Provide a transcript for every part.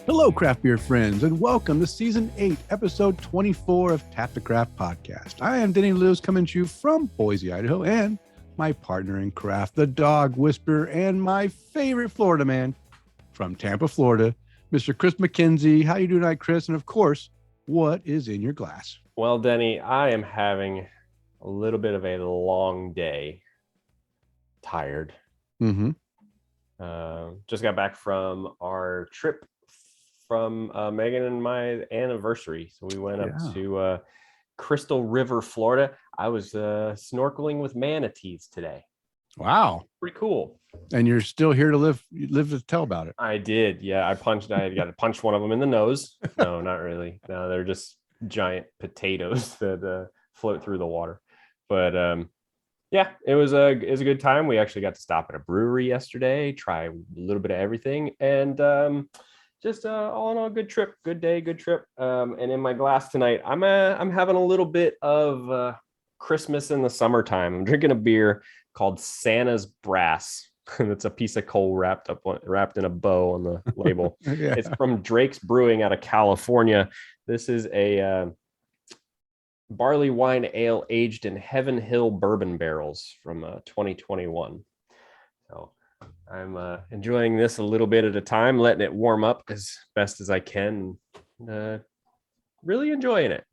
Hello, craft beer friends, and welcome to Season 8, Episode 24 of Tap the Craft Podcast. I am Denny Lewis, coming to you from Boise, Idaho, and my partner in craft, the dog whisperer, and my favorite Florida man from Tampa, Florida, Mr. Chris McKenzie. How you doing tonight, Chris? And of course, what is in your glass? Well, Denny, I am having a little bit of a long day. Tired. Just got back from our trip from Megan and my anniversary. So we went up to Crystal River, Florida. I was snorkeling with manatees today. Wow. Pretty cool. And you're still here to live to tell about it. I did. Yeah. I got to punch one of them in the nose. No, not really. No, they're just giant potatoes that float through the water. But yeah, it was a good time. We actually got to stop at a brewery yesterday, try a little bit of everything, and just all in all, good trip, good day, good trip. And in my glass tonight, I'm having a little bit of Christmas in the summertime. I'm drinking a beer called Santa's Brass. It's a piece of coal wrapped in a bow on the label. Yeah. It's from Drake's Brewing out of California. This is a barley wine ale aged in Heaven Hill bourbon barrels from 2021. So I'm enjoying this a little bit at a time, letting it warm up as best as I can. Really enjoying it.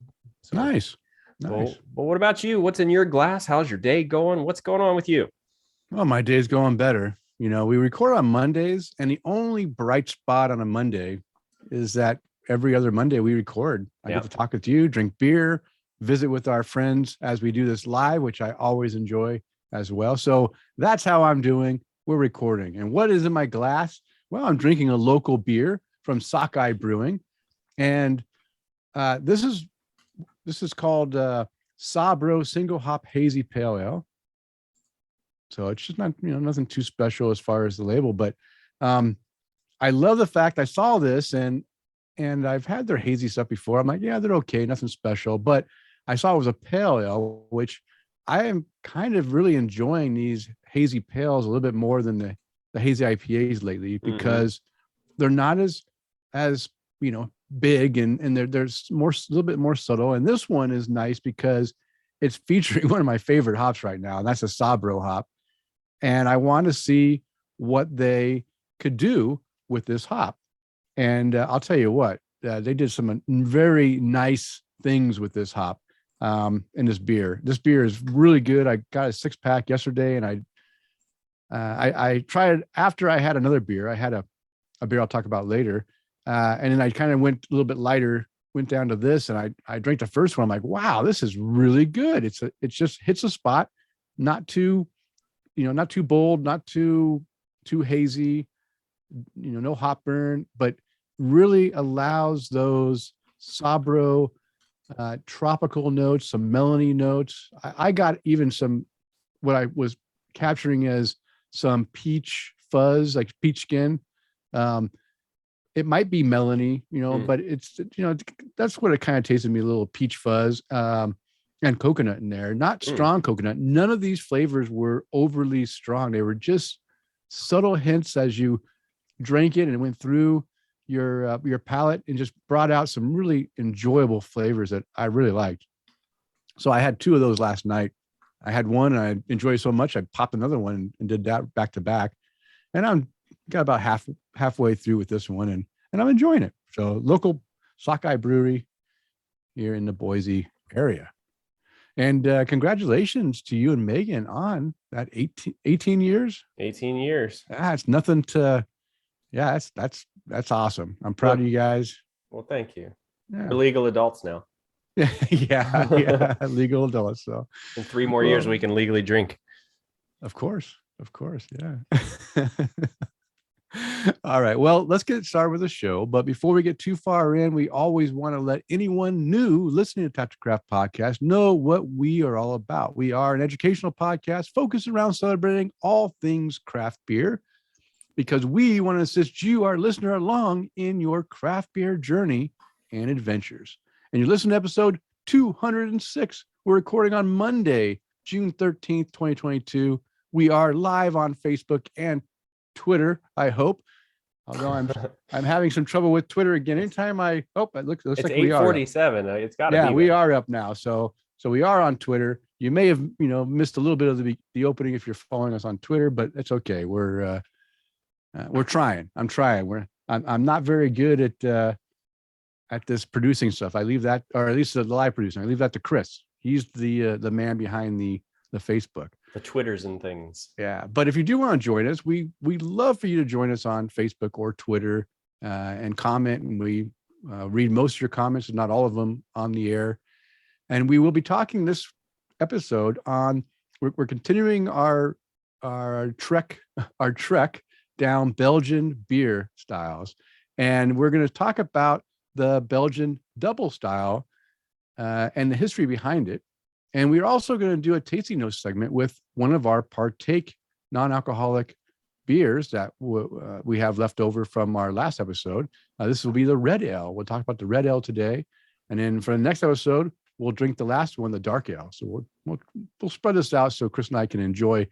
So, Nice. Well, what about you? What's in your glass? How's your day going? What's going on with you? Well, my day's going better. You know, we record on Mondays, and the only bright spot on a Monday is that every other Monday we record. I get to talk with you, drink beer, visit with our friends as we do this live, which I always enjoy as well. So that's how I'm doing. We're recording. And what is in my glass? Well, I'm drinking a local beer from Sockeye Brewing. And this is called Sabro Single Hop Hazy Pale Ale. So it's just not, nothing too special as far as the label, but I love the fact I saw this and I've had their hazy stuff before. I'm like, yeah, they're okay, nothing special. But I saw it was a pale ale, which I am kind of really enjoying these hazy pales a little bit more than the hazy IPAs lately, because they're not as big and there's a little bit more subtle. And this one is nice because it's featuring one of my favorite hops right now, and that's a Sabro hop. And I want to see what they could do with this hop. And I'll tell you what, they did some very nice things with this hop in this beer. This beer is really good. I got a 6-pack yesterday, and I tried it after I had another beer. I had a beer I'll talk about later. And then I kind of went a little bit lighter, went down to this, and I drank the first one. I'm like, wow, this is really good. It just hits a spot, not too bold, not too hazy, no hop burn, but really allows those Sabro tropical notes, some melony notes. I got even some, what I was capturing as some peach fuzz, like peach skin. It might be melony, but it's, that's what it kind of tasted me, a little peach fuzz and coconut in there, not strong coconut. None of these flavors were overly strong. They were just subtle hints as you drank it and it went through your palate and just brought out some really enjoyable flavors that I really liked. So I had 2 of those last night. I had one and I enjoyed it so much, I popped another one and did that back to back. And I'm got about halfway through with this one and I'm enjoying it. So local Sockeye Brewery here in the Boise area. And congratulations to you and Megan on that 18 years. 18 years. That's nothing to, that's awesome. I'm proud of you guys. Well, thank you. Yeah. We're legal adults now. yeah, legal adults. So in 3 more years, we can legally drink. Of course. Yeah. All right. Well, let's get started with the show. But before we get too far in, we always want to let anyone new listening to Tap the Craft Podcast know what we are all about. We are an educational podcast focused around celebrating all things craft beer, because we want to assist you, our listener, along in your craft beer journey and adventures. And you listen to episode 206. We're recording on Monday, June 13th, 2022. We are live on Facebook and Twitter, I hope. Although I'm having some trouble with Twitter again. Anytime it looks It's like we are up. 8:47. It's got to Yeah, be. we are up now. So we are on Twitter. You may have missed a little bit of the opening if you're following us on Twitter, but it's okay. We're trying. I'm trying. I'm not very good at this producing stuff. I leave that, or at least the live producing. I leave that to Chris. He's the man behind the Facebook, the Twitters and things. Yeah, but if you do want to join us, we'd love for you to join us on Facebook or Twitter and comment. And we read most of your comments, if not all of them, on the air. And we will be talking this episode on. We're continuing our trek down Belgian beer styles, and we're going to talk about the Belgian Dubbel style and the history behind it. And we're also going to do a tasting notes segment with one of our Partake non-alcoholic beers that we have left over from our last episode. This will be the Red Ale. We'll talk about the Red Ale today. And then for the next episode, we'll drink the last one, the Dark Ale. So we'll spread this out so Chris and I can enjoy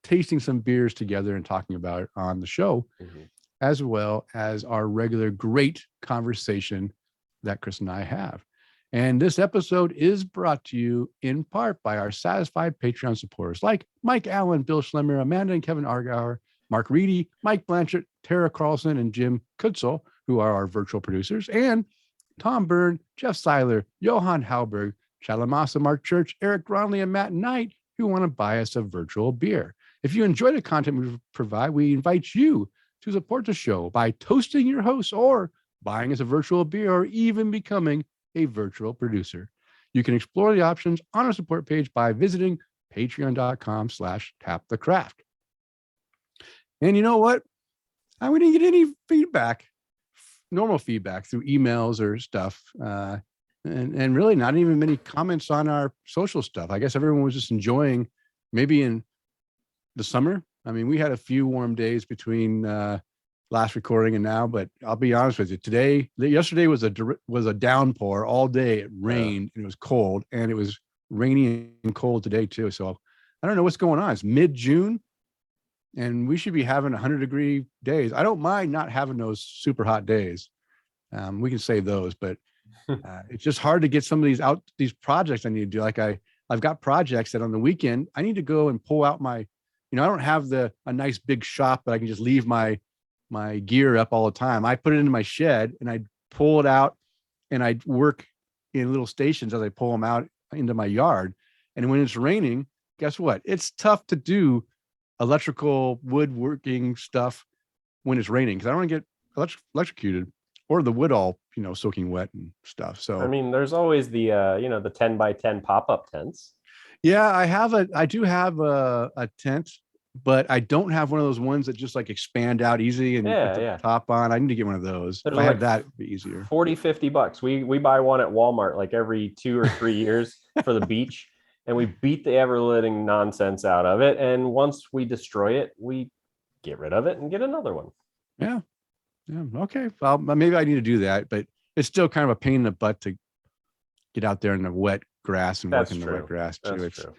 tasting some beers together and talking about it on the show, as well as our regular great conversation that Chris and I have. And this episode is brought to you in part by our satisfied Patreon supporters like Mike Allen, Bill Schlemmer, Amanda and Kevin Argauer, Mark Reedy, Mike Blanchett, Tara Carlson, and Jim Kutzel, who are our virtual producers, and Tom Byrne, Jeff Seiler, Johan Halberg, Chalamasa, Mark Church, Eric Gronley, and Matt Knight, who want to buy us a virtual beer. If you enjoy the content we provide, we invite you to support the show by toasting your hosts or buying us a virtual beer or even becoming a virtual producer. You can explore the options on our support page by visiting patreon.com/tapthecraft. And you know what? We didn't get any feedback, normal feedback through emails or stuff. And really not even many comments on our social stuff. I guess everyone was just enjoying maybe in the summer. I mean, we had a few warm days between last recording and now, but I'll be honest with you. Yesterday was a downpour all day. It rained and it was cold, and it was rainy and cold today too. So I don't know what's going on. It's mid-June and we should be having 100-degree days. I don't mind not having those super hot days. We can save those, but it's just hard to get some of these projects I need to do. Like I've got projects that on the weekend I need to go and pull out my, I don't have a nice big shop that I can just leave my gear up all the time. I put it into my shed and I pull it out and I work in little stations as I pull them out into my yard. And when it's raining, guess what? It's tough to do electrical woodworking stuff when it's raining because I don't want to get electrocuted or the wood all, soaking wet and stuff. So, I mean, there's always the, the 10 by 10 pop-up tents. Yeah, I do have a tent, but I don't have one of those ones that just like expand out easy and you put the top on. I need to get one of those. If I had that, it'd be easier. $40-$50. We buy one at Walmart like every 2 or 3 years for the beach, and we beat the ever-living nonsense out of it. And once we destroy it, we get rid of it and get another one. Yeah. Okay. Well, maybe I need to do that, but it's still kind of a pain in the butt to get out there in the wet grass and work in the wet grass too. That's true.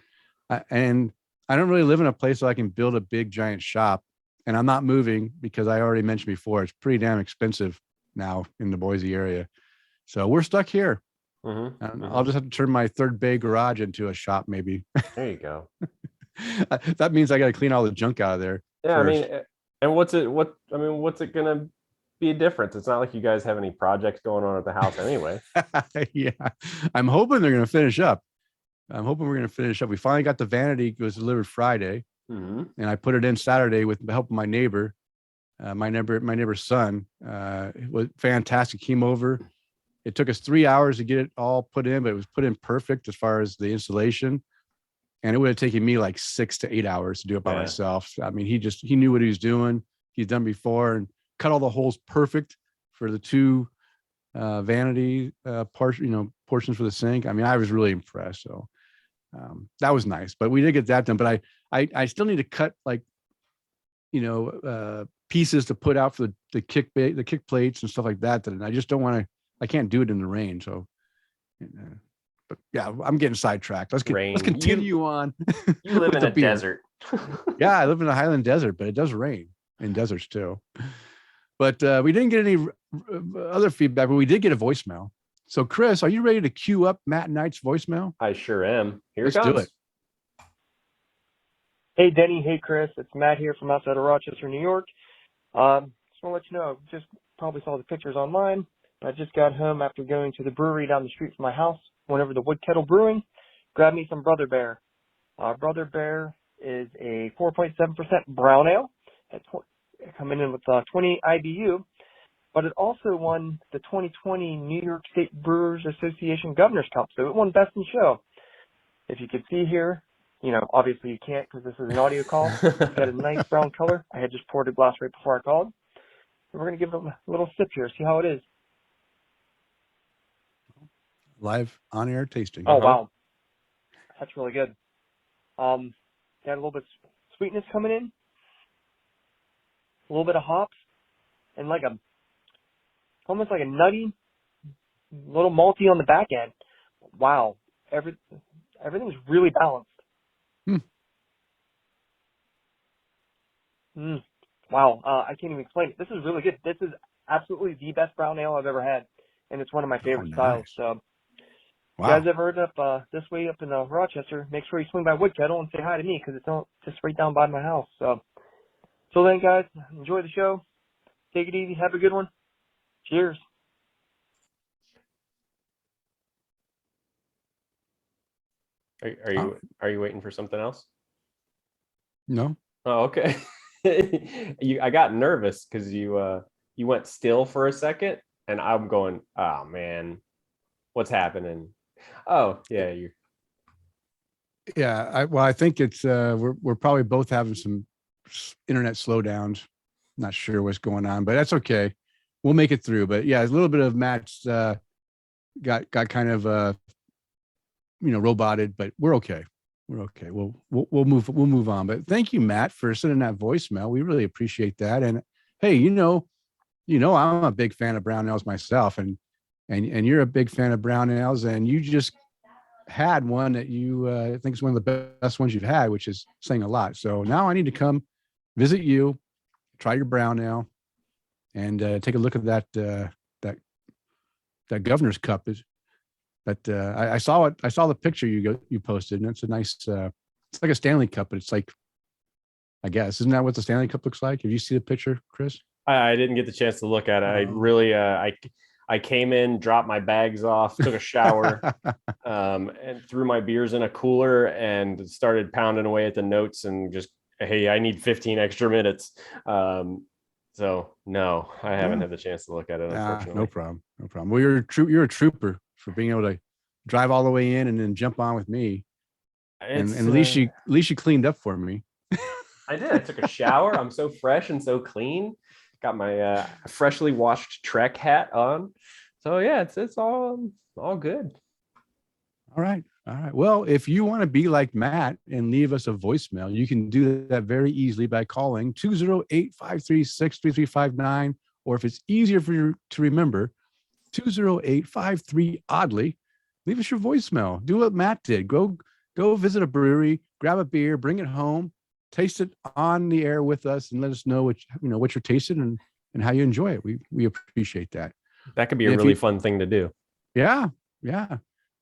And I don't really live in a place where I can build a big giant shop, and I'm not moving because I already mentioned before, it's pretty damn expensive now in the Boise area. So we're stuck here. I'll just have to turn my third bay garage into a shop. Maybe. There you go. That means I got to clean all the junk out of there. Yeah. First. I mean, and what's it going to be a difference? It's not like you guys have any projects going on at the house anyway. Yeah. I'm hoping they're going to finish up. I'm hoping we're going to finish up. We finally got the vanity. It was delivered Friday, and I put it in Saturday with the help of my neighbor. My neighbor's son. It was fantastic. Came over. It took us 3 hours to get it all put in, but it was put in perfect as far as the installation. And it would have taken me like 6 to 8 hours to do it by myself. I mean, he knew what he was doing. He's done before and cut all the holes perfect for the two vanity portions for the sink. I mean, I was really impressed. So that was nice, but we did get that done. But I still need to cut pieces to put out for the kick plates and stuff like that. And I just don't want to. I can't do it in the rain. So, but yeah, I'm getting sidetracked. Let's continue on. You live in a desert. Yeah, I live in the Highland Desert, but it does rain in deserts too. But we didn't get any other feedback, but we did get a voicemail. So, Chris, are you ready to queue up Matt Knight's voicemail? I sure am. Here Let's it comes. do it. Hey, Denny. Hey, Chris. It's Matt here from outside of Rochester, New York. Just want to let you know, just probably saw the pictures online. I just got home after going to the brewery down the street from my house. Went over to Wood Kettle Brewing, grabbed me some Brother Bear. Brother Bear is a 4.7% brown ale. Coming in with 20 IBU, but it also won the 2020 New York State Brewers Association Governor's Cup, so it won Best in Show. If you could see here, obviously you can't because this is an audio call. It's got a nice brown color. I had just poured a glass right before I called. And we're going to give it a little sip here, see how it is. Live on-air tasting. Oh, wow. That's really good. Got a little bit of sweetness coming in, a little bit of hops, and almost like a nutty, little malty on the back end. Wow. Everything's really balanced. Wow. I can't even explain it. This is really good. This is absolutely the best brown ale I've ever had, and it's one of my favorite styles. So, if you guys ever heard up this way up in Rochester, make sure you swing by Wood Kettle and say hi to me because it's just right down by my house. So, till then, guys, enjoy the show. Take it easy. Have a good one. Cheers. Are you waiting for something else? No. Oh, okay. I got nervous because you went still for a second, and I'm going, oh man, what's happening? Oh yeah, I think it's we're probably both having some internet slowdowns. Not sure what's going on, but that's okay. We'll make it through. But yeah, a little bit of Matt's got kind of roboted, but we're okay. We're okay. We'll move on. But thank you, Matt, for sending that voicemail. We really appreciate that. And hey, I'm a big fan of brown ales myself, and you're a big fan of brown ales, and you just had one that you think is one of the best ones you've had, which is saying a lot. So now I need to come visit you, try your brown ale, and take a look at that Governor's Cup. I saw it. I saw the picture you posted, and it's a nice. It's like a Stanley Cup, but it's like, I guess, isn't that what the Stanley Cup looks like? Have you seen the picture, Chris? I didn't get the chance to look at it. I really I came in, dropped my bags off, took a shower, and threw my beers in a cooler and started pounding away at the notes and just, hey, I need 15 extra minutes. So no, I haven't had the chance to look at it, unfortunately. No problem. Well, you're a trooper for being able to drive all the way in and then jump on with me. And at least you cleaned up for me. I did. I took a shower. I'm so fresh and so clean. Got my freshly washed Trek hat on. So yeah, it's all good. All right. Well, if you want to be like Matt and leave us a voicemail, you can do that very easily by calling 208-536-3359, or if it's easier for you to remember, 208-53-ODDLY. Leave us your voicemail. Do what Matt did. Go visit a brewery, grab a beer, bring it home, taste it on the air with us, and let us know what you're tasting and how you enjoy it. We appreciate that. That could be a really fun thing to do. Yeah.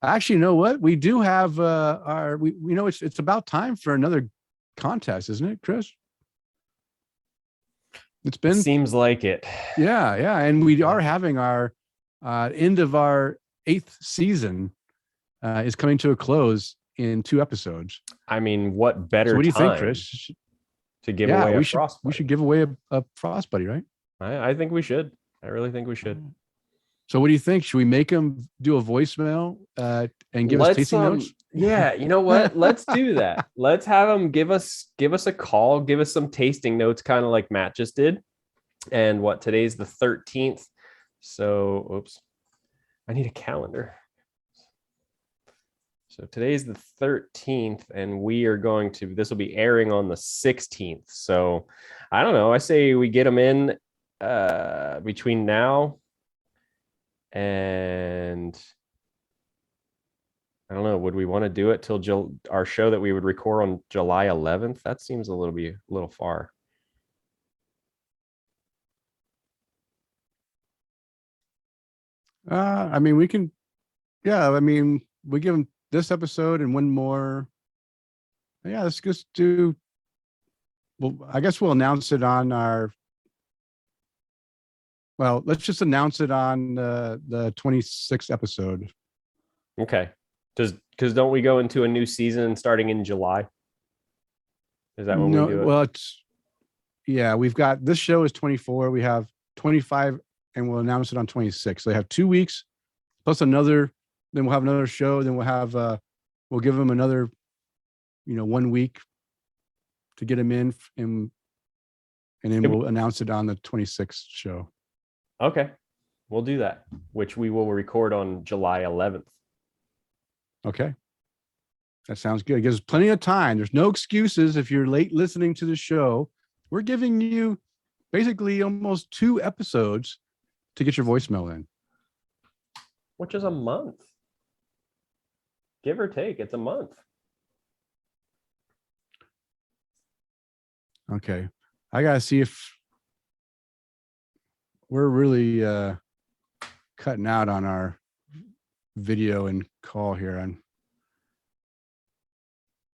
Actually, you know what? We do have it's about time for another contest, isn't it, Chris? Seems like it. Yeah. And we are having our end of our 8th season is coming to a close in 2 episodes. I mean, what better? So what do you think, Chris? To give away a Frost Buddy. We should give away a Frost Buddy, right? I think we should. I really think we should. So what do you think? Should we make them do a voicemail and give us tasting notes? Yeah, you know what? Let's do that. Let's have them give us a call, give us some tasting notes, kind of like Matt just did. And today's the 13th. So, oops, I need a calendar. So today's the 13th, and this will be airing on the 16th. So I don't know. I say we get them in between now and I don't know. Would we want to do it till our show that we would record on July 11th? That seems a little far. I mean, we can. Yeah, I mean, we give them this episode and one more. Yeah, let's just do. Well, I guess we'll announce it on our. Well, let's just announce it on the 26th episode. Okay. Because don't we go into a new season starting in July? Is that when we do it? Well, yeah, we've got this show is 24. We have 25, and we'll announce it on 26. So they have 2 weeks plus another. Then we'll have another show. Then we'll give them another, 1 week to get them in, and then we'll announce it on the 26th show. Okay. We'll do that, which we will record on July 11th. Okay. That sounds good. It gives us plenty of time. There's no excuses if you're late listening to the show. We're giving you basically almost 2 episodes to get your voicemail in. Which is a month. Give or take, it's a month. Okay. I got to see if we're really cutting out on our video and call here. I'm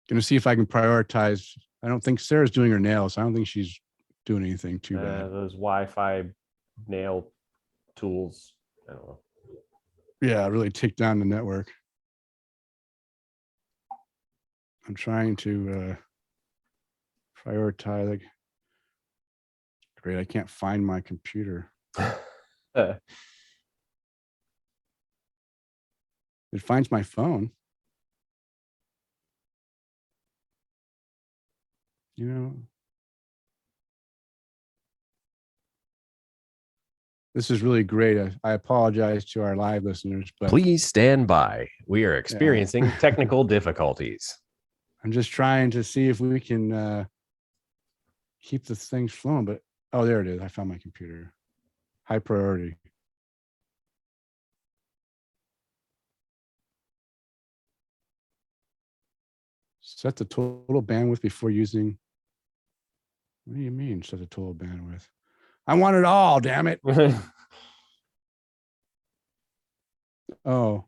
going to see if I can prioritize. I don't think Sarah's doing her nails. I don't think she's doing anything too bad. Those Wi-Fi nail tools. I don't know. Yeah, really take down the network. I'm trying to prioritize. Great, I can't find my computer. It finds my phone. This is really great. I apologize to our live listeners, but please stand by. We are experiencing technical difficulties. I'm just trying to see if we can keep the things flowing, but oh, there it is. I found my computer. High priority. Set the total bandwidth before using. What do you mean set the total bandwidth? I want it all, damn it. Oh.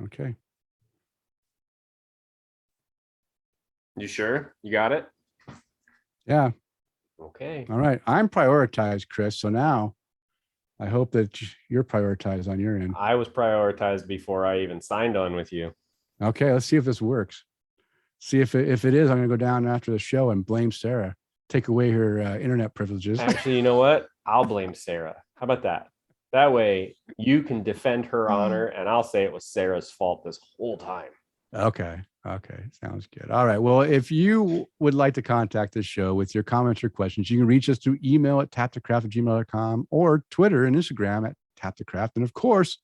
Okay. You sure? You got it? Yeah. Okay. All right. I'm prioritized, Chris. So now I hope that you're prioritized on your end. I was prioritized before I even signed on with you. Okay. Let's see if this works. See if it is, I'm going to go down after the show and blame Sarah. Take away her internet privileges. Actually, you know what? I'll blame Sarah. How about that? That way you can defend her honor and I'll say it was Sarah's fault this whole time. Okay. Sounds good. All right. Well, if you would like to contact this show with your comments or questions, you can reach us through email at tapthecraft@gmail.com or Twitter and Instagram at tapthecraft. And of course,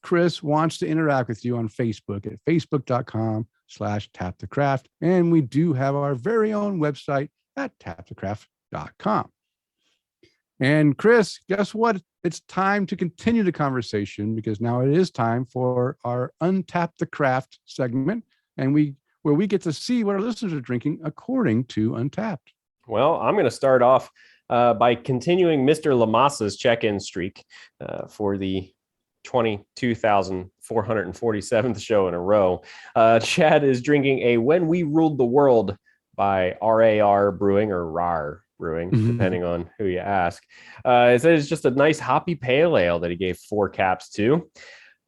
Chris wants to interact with you on Facebook at facebook.com/tapthecraft. And we do have our very own website at tapthecraft.com. And Chris, guess what? It's time to continue the conversation because now it is time for our Untap the Craft segment, and where we get to see what our listeners are drinking according to Untapped. Well, I'm going to start off by continuing Mr. Lamassa's check-in streak for the 22,447th show in a row. Chad is drinking a When We Ruled the World by RAR Brewing or RAR Brewing, depending on who you ask. It says it's just a nice hoppy pale ale that he gave 4 caps to.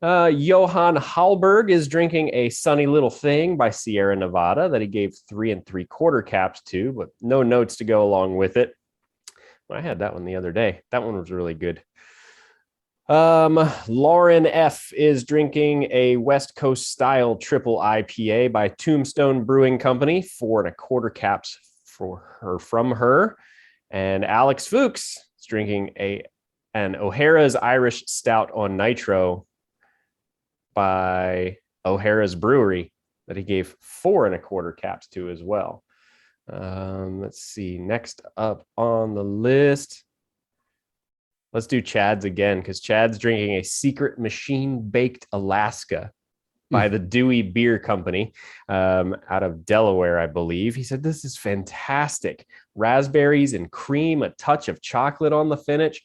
Johann Hallberg is drinking a Sunny Little Thing by Sierra Nevada that he gave 3 3/4 caps to, but no notes to go along with it. I had that one the other day. That one was really good. Lauren F is drinking a West Coast style triple IPA by Tombstone Brewing Company, 4 1/4 caps from her. And Alex Fuchs is drinking an O'Hara's Irish Stout on Nitro by O'Hara's Brewery that he gave 4 1/4 caps to as well. Let's see. Next up on the list, let's do Chad's again because Chad's drinking a Secret Machine Baked Alaska by the Dewey Beer Company out of Delaware, I believe. He said, this is fantastic. Raspberries and cream, a touch of chocolate on the finish.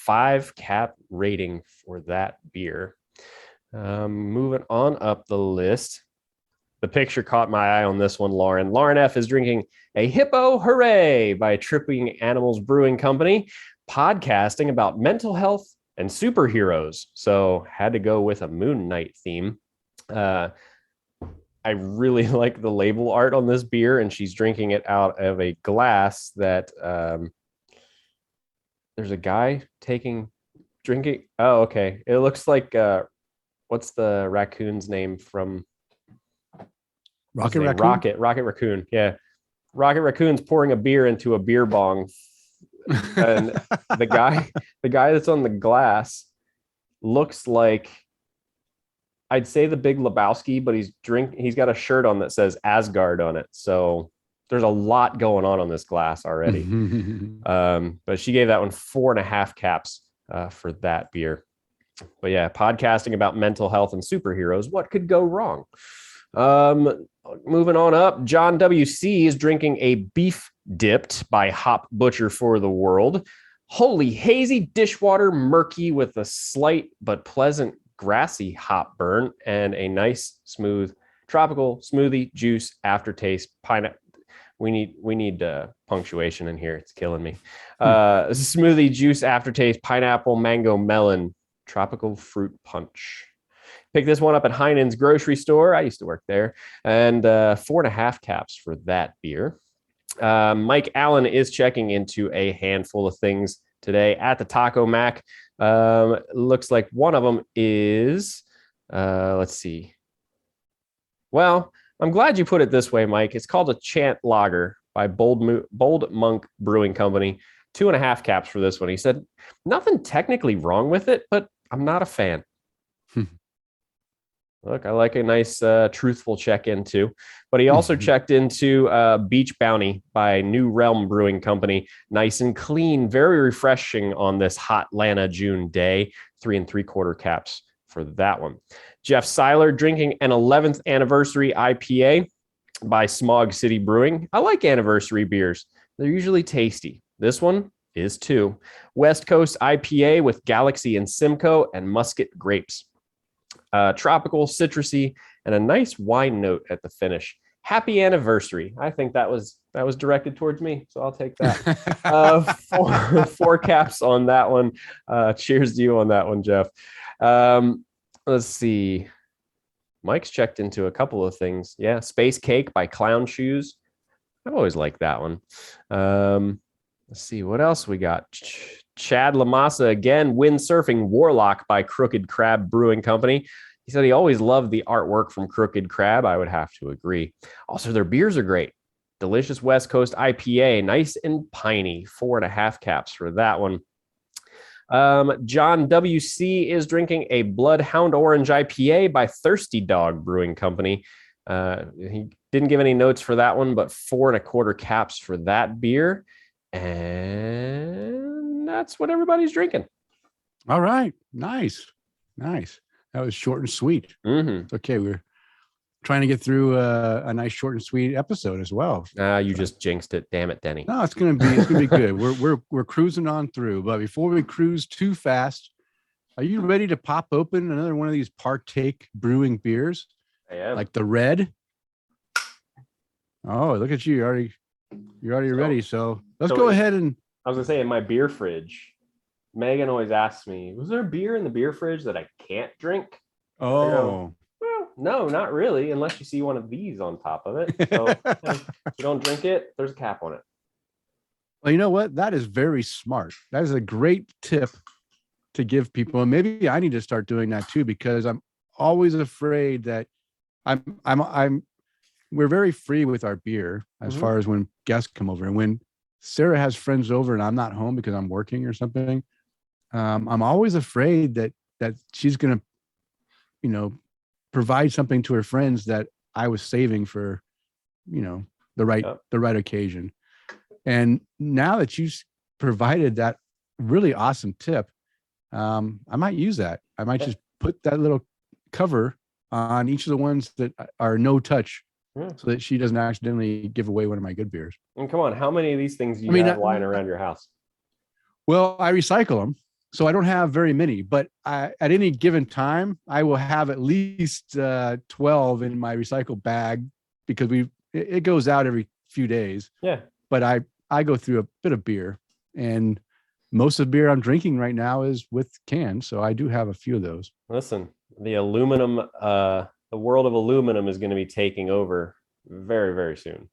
5-cap rating for that beer. Moving on up the list. The picture caught my eye on this one, Lauren. Lauren F. is drinking a Hippo Hooray by Tripping Animals Brewing Company, podcasting about mental health and superheroes. So had to go with a Moon Knight theme. I really like the label art on this beer, and she's drinking it out of a glass that there's a guy drinking. Oh, okay. It looks like what's the raccoon's name from Rocket Raccoon? Rocket Raccoon. Yeah. Rocket Raccoon's pouring a beer into a beer bong. And the guy that's on the glass looks like, I'd say the Big Lebowski, but he's got a shirt on that says Asgard on it. So there's a lot going on this glass already. But she gave that one 4.5 caps for that beer. But yeah, podcasting about mental health and superheroes. What could go wrong? Moving on up, John W.C. is drinking a Beef Dipped by Hop Butcher for the World. Holy hazy dishwater murky with a slight but pleasant grassy hop burn and a nice smooth tropical smoothie juice aftertaste. Pineapple. We need punctuation in here. It's killing me. Smoothie juice aftertaste, pineapple, mango, melon, tropical fruit punch. Pick this one up at Heinen's grocery store. I used to work there. And 4.5 caps for that beer. Mike Allen is checking into a handful of things today at the Taco Mac. Looks like one of them is, let's see. Well, I'm glad you put it this way, Mike. It's called a Chant Lager by Bold Monk Brewing Company. 2.5 caps for this one. He said, nothing technically wrong with it, but I'm not a fan. Look, I like a nice truthful check-in too. But he also checked into Beach Bounty by New Realm Brewing Company. Nice and clean, very refreshing on this hot Atlanta June day. 3 3/4 caps for that one. Jeff Seiler drinking an 11th anniversary IPA by Smog City Brewing. I like anniversary beers. They're usually tasty. This one is too. West Coast IPA with Galaxy and Simcoe and Muscat grapes. Tropical, citrusy, and a nice wine note at the finish. Happy anniversary. I think that was directed towards me, so I'll take that. 4 caps on that one. Cheers to you on that one, Jeff. Let's see. Mike's checked into a couple of things. Yeah, Space Cake by Clown Shoes. I've always liked that one. Let's see what else we got. Chad Lamassa again, Windsurfing Warlock by Crooked Crab Brewing Company. He said he always loved the artwork from Crooked Crab. I would have to agree. Also, their beers are great. Delicious West Coast IPA, nice and piney. 4.5 caps for that one. John W.C. is drinking a Bloodhound Orange IPA by Thirsty Dog Brewing Company. He didn't give any notes for that one, but 4 1/4 caps for that beer. And that's what everybody's drinking. All right. Nice. That was short and sweet. Mm-hmm. Okay. We're trying to get through a nice short and sweet episode as well. You just jinxed it. Damn it, Denny. No, it's gonna be good. We're cruising on through. But before we cruise too fast, are you ready to pop open another one of these Partake Brewing beers? I am. Like the red. Oh, look at you. You're already ready. So let's go ahead and I was gonna say in my beer fridge, Megan always asks me, was there beer in the beer fridge that I can't drink? Oh. Well, no, not really, unless you see one of these on top of it. So if you don't drink it, there's a cap on it. Well, you know what? That is very smart. That is a great tip to give people. And maybe I need to start doing that too, because I'm always afraid that we're very free with our beer as far as when guests come over. And when Sarah has friends over and I'm not home because I'm working or something, I'm always afraid that she's going to, provide something to her friends that I was saving for, the right occasion. And now that you provided that really awesome tip, I might use that. I might just put that little cover on each of the ones that are no touch, Yeah. so that she doesn't accidentally give away one of my good beers. And come on, how many of these things do you I mean, have lying around your house? Well, I recycle them, so I don't have very many, but at any given time, I will have at least 12 in my recycle bag, because it goes out every few days. Yeah. But I go through a bit of beer, and most of the beer I'm drinking right now is with cans, so I do have a few of those. Listen, the aluminum, the world of aluminum is going to be taking over very, very soon.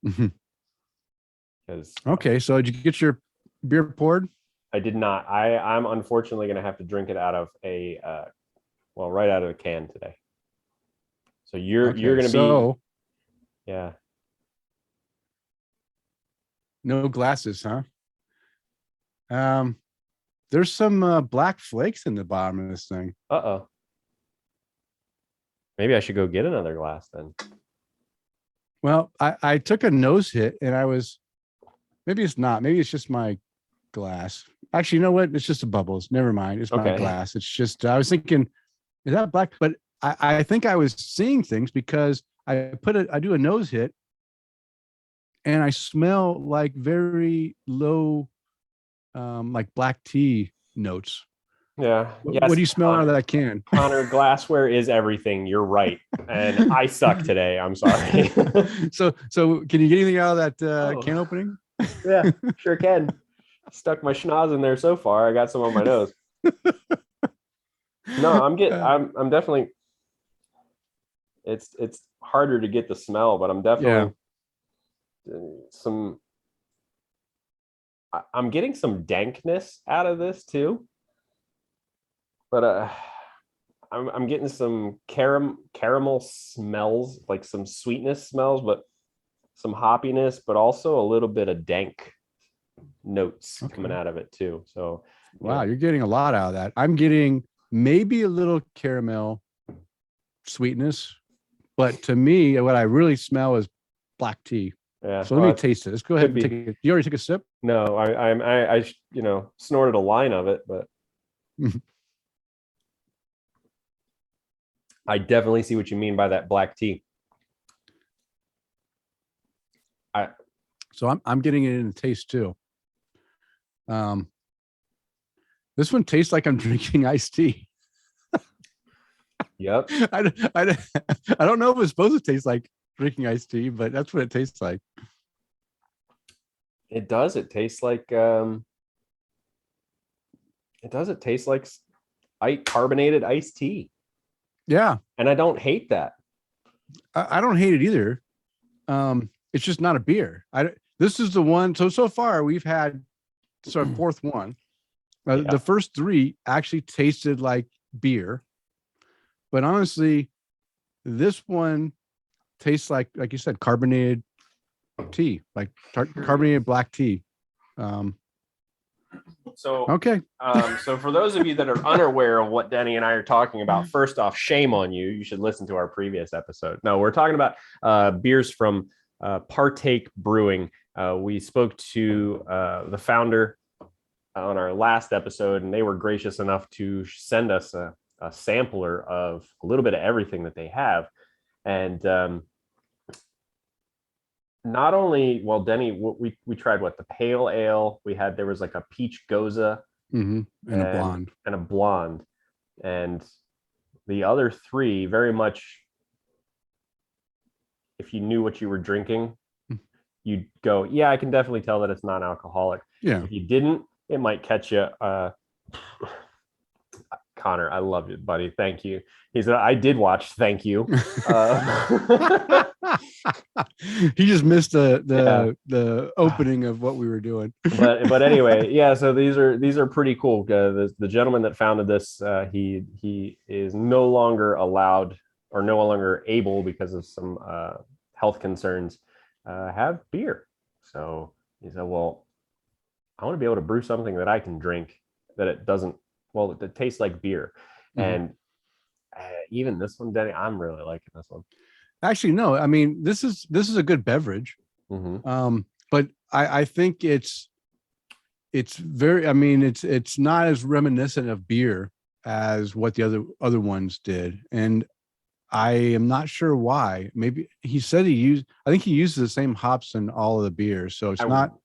Because Okay, so did you get your beer poured? I did not. I'm unfortunately going to have to drink it out of right out of a can today. So you're going to be, yeah. No glasses, huh? There's some black flakes in the bottom of this thing. Uh-oh. Maybe I should go get another glass then. Well, I took a nose hit, and maybe it's not. Maybe it's just my glass. Actually, you know what? It's just the bubbles. Never mind. It's my glass. It's just, I was thinking, is that black? But I think I was seeing things because I do a nose hit, and I smell like very low, like black tea notes. Yeah. What do you smell out of that can? Connor, glassware is everything. You're right. And I suck today. I'm sorry. So can you get anything out of that can opening? Yeah, sure can. Stuck my schnoz in there so far. I got some on my nose. No, I'm definitely, it's harder to get the smell, but I'm definitely I'm getting some dankness out of this too. But I'm getting some caramel smells, like some sweetness smells, but some hoppiness, but also a little bit of dank notes coming out of it too. So wow, you're getting a lot out of that. I'm getting maybe a little caramel sweetness, but to me, what I really smell is black tea. Yeah. So let me taste it. Let's go ahead and take it. You already took a sip? No, I snorted a line of it, but I definitely see what you mean by that black tea. So I'm getting it in the taste too. This one tastes like I'm drinking iced tea. Yep. I don't know if it's supposed to taste like drinking iced tea, but that's what it tastes like. It does. It tastes like it tastes like carbonated iced tea. Yeah. And I don't hate that. I don't hate it either. It's just not a beer. This is the one. So far we've had our fourth one. The first three actually tasted like beer, but honestly, this one tastes like you said, carbonated tea, like carbonated black tea. Okay. So for those of you that are unaware of what Denny and I are talking about, first off, shame on you. You should listen to our previous episode. No, we're talking about beers from Partake Brewing. We spoke to the founder on our last episode, and they were gracious enough to send us a sampler of a little bit of everything that they have. And not only, well, Denny, we tried the pale ale. There was like a peach goza and a blonde, and the other three very much, if you knew what you were drinking, you'd go, yeah, I can definitely tell that it's non-alcoholic. Yeah. If you didn't, it might catch you. Connor, I love you, buddy. Thank you. He said, I did watch. Thank you. He just missed the opening of what we were doing. but anyway, yeah. So these are pretty cool. The gentleman that founded this, he is no longer allowed or no longer able, because of some health concerns, have beer. So he said, well, I want to be able to brew something that I can drink that it tastes like beer. And even this one, Denny, I'm really liking this one. Actually, no, I mean, this is a good beverage. But I think it's very, I mean, it's not as reminiscent of beer as what the other ones did, and I am not sure why. Maybe he said I think he uses the same hops in all of the beers, so it's not.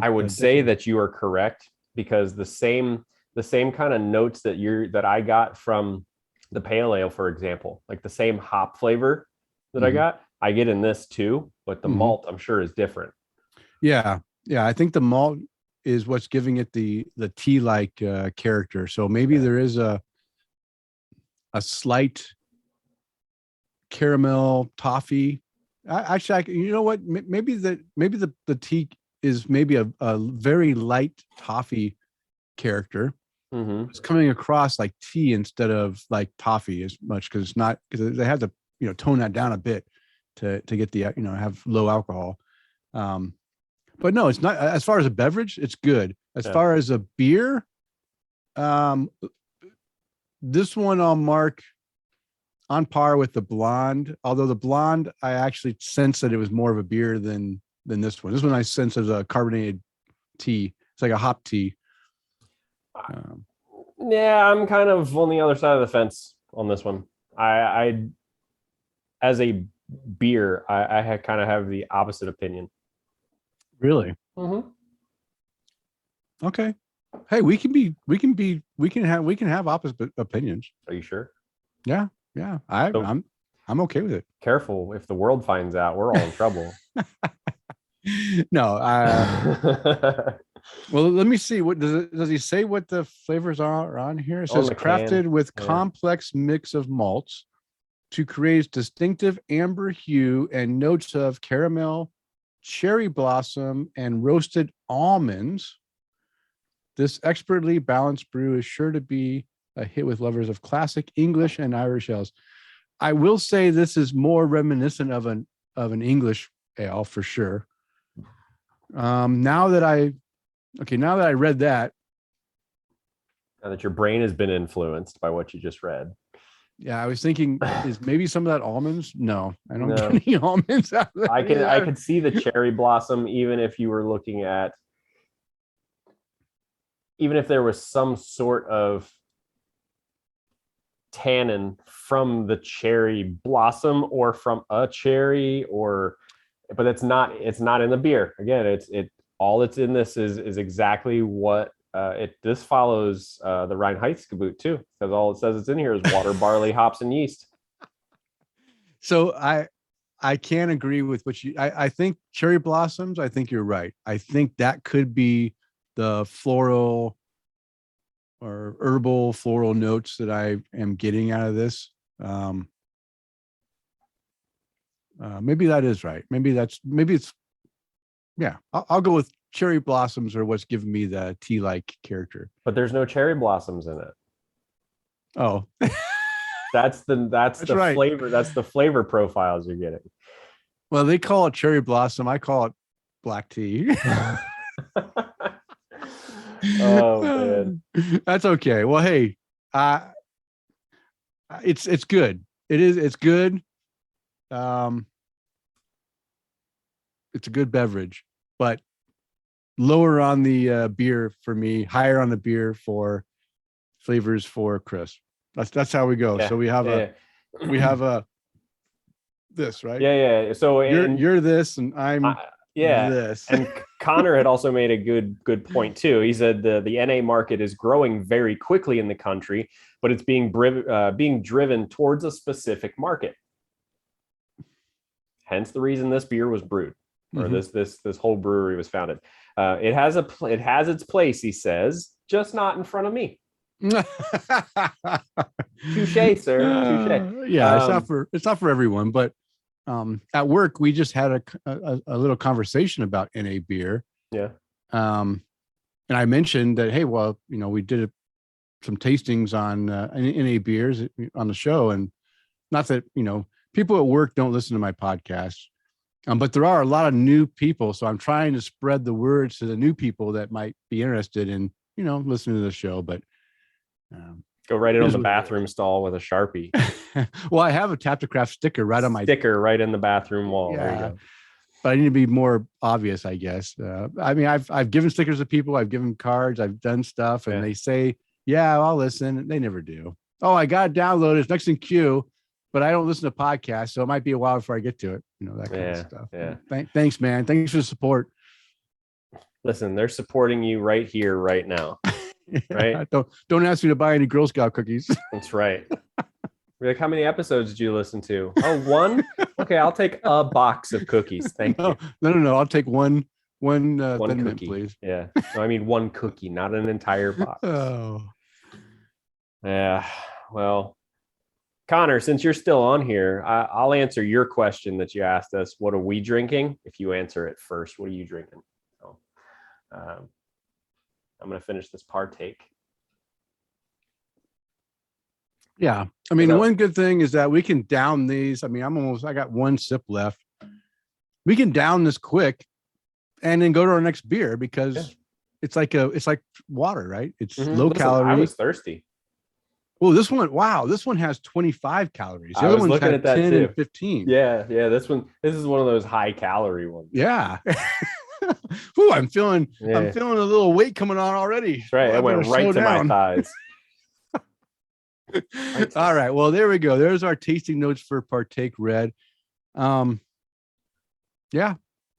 I would say that you are correct, because the same kind of notes that I got from the pale ale, for example, like the same hop flavor that I get in this too, but the malt I'm sure is different. Yeah. I think the malt is what's giving it the tea-like character. So maybe there is a slight caramel toffee. You know what? Maybe the tea is maybe a very light toffee character. It's coming across like tea instead of like toffee as much, because they have to tone that down a bit to get the have low alcohol. But no, it's not. As far as a beverage, it's good. As far as a beer, this one I'll mark on par with the blonde. Although the blonde, I actually sense that it was more of a beer than this one. This one I sense as a carbonated tea. It's like a hop tea. Yeah, I'm kind of on the other side of the fence on this one. I as a beer, I kind of have the opposite opinion. Really? Okay. Hey, we can have opposite opinions. Are you sure? Yeah. I'm okay with it. Careful, if the world finds out, we're all in trouble. No, well, let me see. What does he say? What the flavors are on here? It says crafted with complex mix of malts to create distinctive amber hue and notes of caramel, cherry blossom, and roasted almonds. This expertly balanced brew is sure to be a hit with lovers of classic English and Irish ales. I will say this is more reminiscent of an English ale for sure. Now that I read that. Now that your brain has been influenced by what you just read. Yeah, I was thinking, is maybe some of that almonds? No, I don't get any almonds out of that. I could see the cherry blossom, even if you were looking at, even if there was some sort of tannin from the cherry blossom or from a cherry, but it's not in the beer. Again, all it's in this is exactly what this follows the Reinheitsgebot too, because all it says it's in here is water, barley, hops, and yeast. So I can't agree with what I think cherry blossoms. I think you're right. I think that could be the floral or herbal floral notes that I am getting out of this. Maybe that is right. Maybe it's I'll go with cherry blossoms are what's giving me the tea-like character. But there's no cherry blossoms in it. Oh, that's the right. flavor. That's the flavor profiles you're getting. Well, they call it cherry blossom. I call it black tea. Oh man, that's okay. Well, hey, it's good. It's good. It's a good beverage, but lower on the beer for me, higher on the beer for flavors for Chris. That's how we go. So we have this, right? Yeah. So you're this, and I'm this. And Connor had also made a good point too. He said the NA market is growing very quickly in the country, but it's being driven towards a specific market. Hence the reason this beer was brewed, or this whole brewery was founded. It has its place, he says, just not in front of me. Touche, sir. Touche. Yeah, it's not for everyone, but at work we just had a little conversation about NA beer. Yeah. And I mentioned that, hey, well, we did some tastings on NA beers on the show, and not that people at work don't listen to my podcast, but there are a lot of new people, so I'm trying to spread the word to the new people that might be interested in listening to the show. But go write it on the bathroom stall with a Sharpie. Well, I have a Tap to Craft sticker right on my sticker right in the bathroom wall. Yeah. There you go. But I need to be more obvious, I guess. I mean, I've given stickers to people, I've given cards, I've done stuff, and they say Yeah, I'll listen. They never do. Oh, I got it downloaded. It's next in queue, but I don't listen to podcasts, so it might be a while before I get to it. That kind of stuff. Yeah. Thanks, man. Thanks for the support. Listen, they're supporting you right here, right now. Right? Don't ask me to buy any Girl Scout cookies. That's right. We're like, how many episodes did you listen to? Oh, one? Okay, I'll take a box of cookies. Thank you. No. I'll take one One Thin Mint, cookie, please. Yeah. No, I mean one cookie, not an entire box. Oh. Yeah. Well, Connor, since you're still on here, I'll answer your question that you asked us. What are we drinking? If you answer it first, what are you drinking? So, I'm going to finish this partake. Yeah. I mean, one good thing is that we can down these. I mean, I got one sip left. We can down this quick and then go to our next beer because it's like water, right? It's low calorie. I was thirsty. Oh, this one has 25 calories. The I other was one's looking had at that 10 too. and 15. Yeah. This is one of those high calorie ones. Yeah. Ooh, I'm feeling a little weight coming on already. That's right. It went right to my thighs. All right. Well, there we go. There's our tasting notes for Partake Red. Yeah.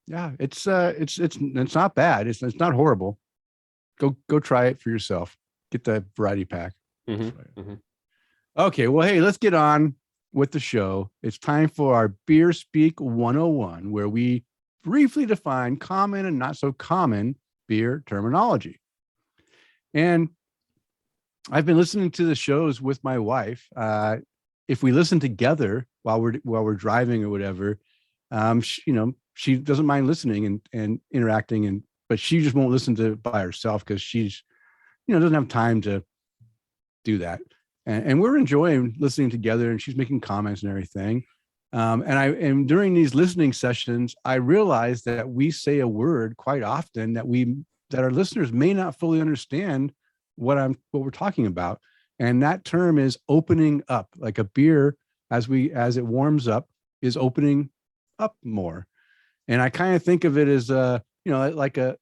It's not bad. It's not horrible. Go try it for yourself. Get the variety pack. Okay. Well, hey, let's get on with the show. It's time for our Beer Speak 101, where we briefly define common and not so common beer terminology. And I've been listening to the shows with my wife. If we listen together while we're driving or whatever, she doesn't mind listening and interacting, but she just won't listen to it by herself because she's, doesn't have time to do that. And we're enjoying listening together, and she's making comments and everything. And during these listening sessions, I realized that we say a word quite often that our listeners may not fully understand what we're talking about. And that term is opening up. Like a beer, as it warms up, is opening up more. And I kind of think of it as like a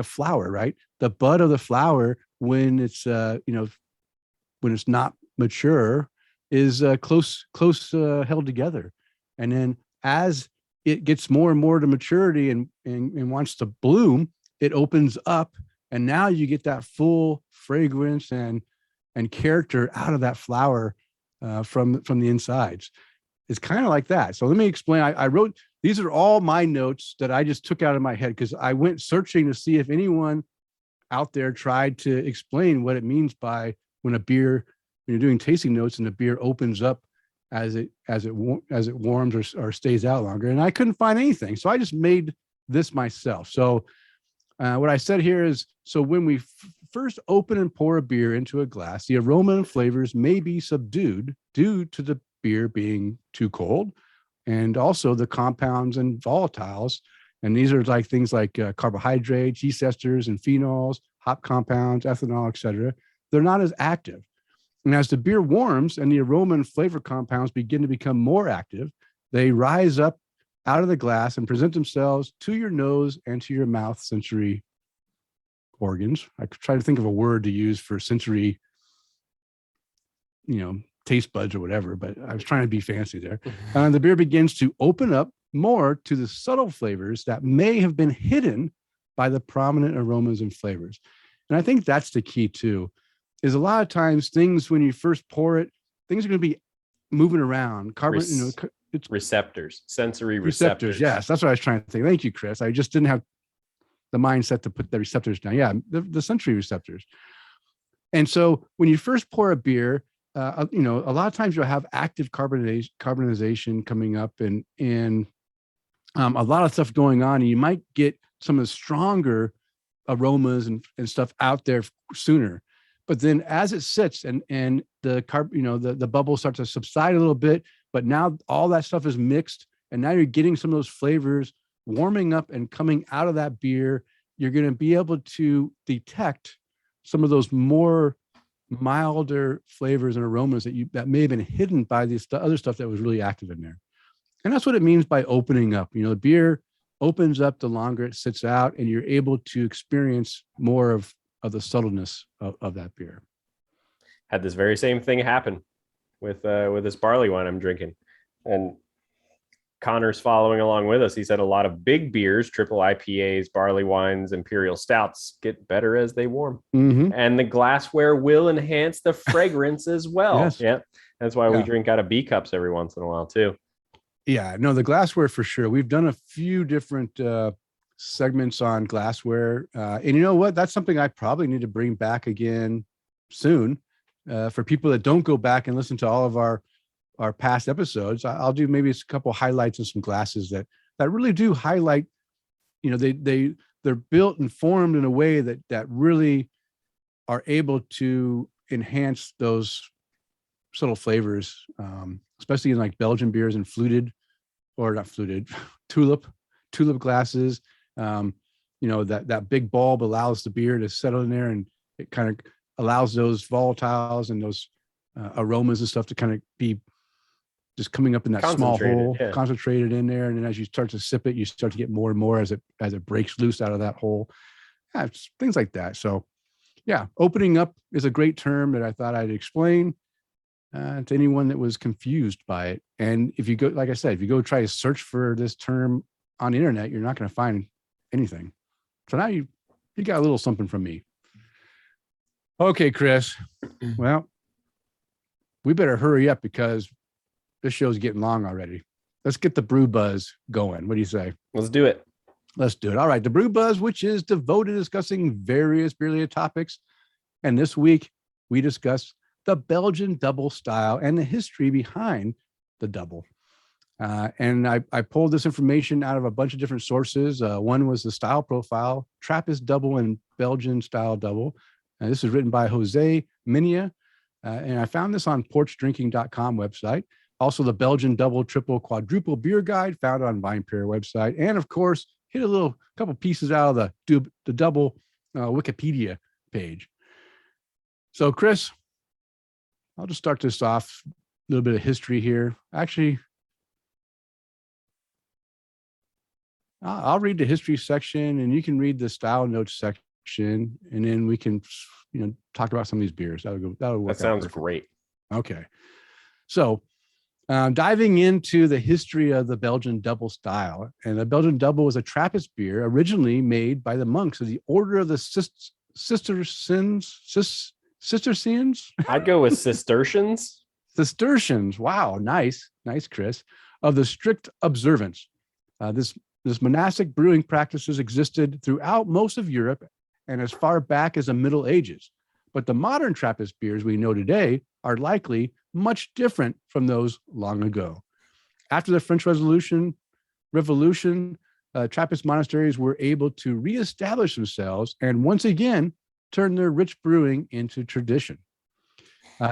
flower, right? The bud of the flower, when it's when it's not mature, is close held together. And then as it gets more and more to maturity and wants to bloom, it opens up. And now you get that full fragrance and character out of that flower from the insides. It's kind of like that. So let me explain. I wrote, these are all my notes that I just took out of my head because I went searching to see if anyone out there tried to explain what it means by when you're doing tasting notes and the beer opens up as it warms or stays out longer. And I couldn't find anything. So I just made this myself. So what I said here is, so when we first open and pour a beer into a glass, the aroma and flavors may be subdued due to the beer being too cold, and also the compounds and volatiles. And these are like things like carbohydrates, yeast esters, and phenols, hop compounds, ethanol, etc. They're not as active. And as the beer warms and the aroma and flavor compounds begin to become more active, they rise up out of the glass and present themselves to your nose and to your mouth sensory organs. I could try to think of a word to use for sensory, taste buds or whatever, but I was trying to be fancy there. And the beer begins to open up more to the subtle flavors that may have been hidden by the prominent aromas and flavors. And I think that's the key too, is a lot of times things, when you first pour it, things are going to be moving around. It's receptors, sensory receptors. Yes, that's what I was trying to think. Thank you, Chris. I just didn't have the mindset to put the receptors down. Yeah, the sensory receptors. And so when you first pour a beer, a lot of times you'll have active carbonization coming up and a lot of stuff going on. And you might get some of the stronger aromas and stuff out there sooner. But then as it sits and the bubbles start to subside a little bit, but now all that stuff is mixed, and now you're getting some of those flavors warming up and coming out of that beer. You're going to be able to detect some of those more milder flavors and aromas that may have been hidden by the other stuff that was really active in there. And that's what it means by opening up. The beer opens up the longer it sits out, and you're able to experience more of subtleness of that beer. Had this very same thing happen with this barley wine I'm drinking, and Connor's following along with us. He said a lot of big beers, triple IPAs, barley wines, imperial stouts get better as they warm. Mm-hmm. And the glassware will enhance the fragrance as well. Yes. Yeah. That's why we drink out of B cups every once in a while too. Yeah, no, the glassware for sure. We've done a few different segments on glassware. And you know what? That's something I probably need to bring back again soon. For people that don't go back and listen to all of our past episodes, I'll do maybe a couple highlights of some glasses that really do highlight, they're built and formed in a way that really are able to enhance those subtle flavors, especially in like Belgian beers and tulip glasses. That big bulb allows the beer to settle in there, and it kind of allows those volatiles and those aromas and stuff to kind of be just coming up in that small hole, concentrated in there. And then as you start to sip it, you start to get more and more as it breaks loose out of that hole. Yeah, things like that. So yeah, opening up is a great term that I thought I'd explain to anyone that was confused by it. And if you go, like I said, if you go try to search for this term on the internet, you're not going to find anything. So now you got a little something from me. Okay, Chris. Well, we better hurry up because this show's getting long already. Let's get the brew buzz going. What do you say? Let's do it. Let's do it. All right. The brew buzz, which is devoted to discussing various beer-related topics. And this week we discuss the Belgian Dubbel style and the history behind the Dubbel. And I pulled this information out of a bunch of different sources. One was the style profile, Trappist Dubbel and Belgian style Dubbel. And this is written by Jose Minia. And I found this on porchdrinking.com website. Also, the Belgian Double, Triple, Quadruple Beer Guide found on VinePair website. And of course, hit a couple pieces out of the Dubbel Wikipedia page. So, Chris, I'll just start this off. A little bit of history here. Actually, I'll read the history section, and you can read the style notes section, and then we can, talk about some of these beers. That'll work. That sounds great. Okay, so diving into the history of the Belgian Dubbel style, and the Belgian Dubbel was a Trappist beer originally made by the monks of the Order of the Cistercians. I'd go with Cistercians. Cistercians. Wow, nice, Chris. Of the strict observance. This monastic brewing practices existed throughout most of Europe and as far back as the Middle Ages. But the modern Trappist beers we know today are likely much different from those long ago. After the French Revolution, Trappist monasteries were able to reestablish themselves and once again turn their rich brewing into tradition.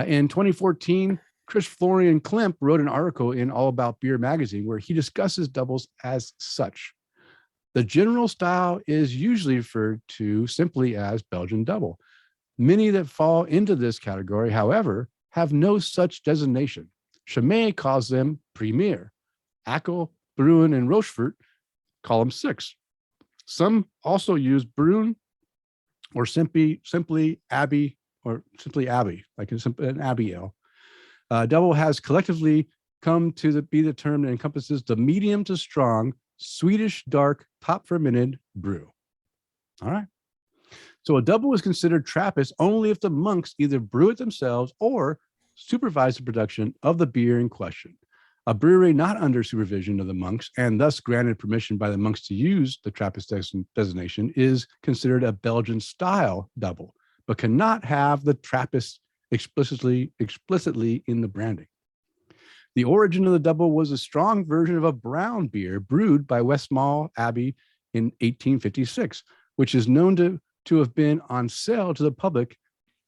In 2014, Chris Florian Klemp wrote an article in All About Beer magazine where he discusses doubles as such. The general style is usually referred to simply as Belgian Dubbel. Many that fall into this category, however, have no such designation. Chimay calls them Premier. Ackel, Bruin, and Rochefort call them Six. Some also use Brun or simply Abbey, like an Abbey Ale. Dubbel has collectively come to be the term that encompasses the medium to strong Swedish dark top fermented brew. All right. So a Dubbel is considered Trappist only if the monks either brew it themselves or supervise the production of the beer in question. A brewery not under supervision of the monks and thus granted permission by the monks to use the Trappist designation is considered a Belgian style Dubbel, but cannot have the Trappist explicitly in the branding. The origin of the Dubbel was a strong version of a brown beer brewed by Westmalle Abbey in 1856, which is known to have been on sale to the public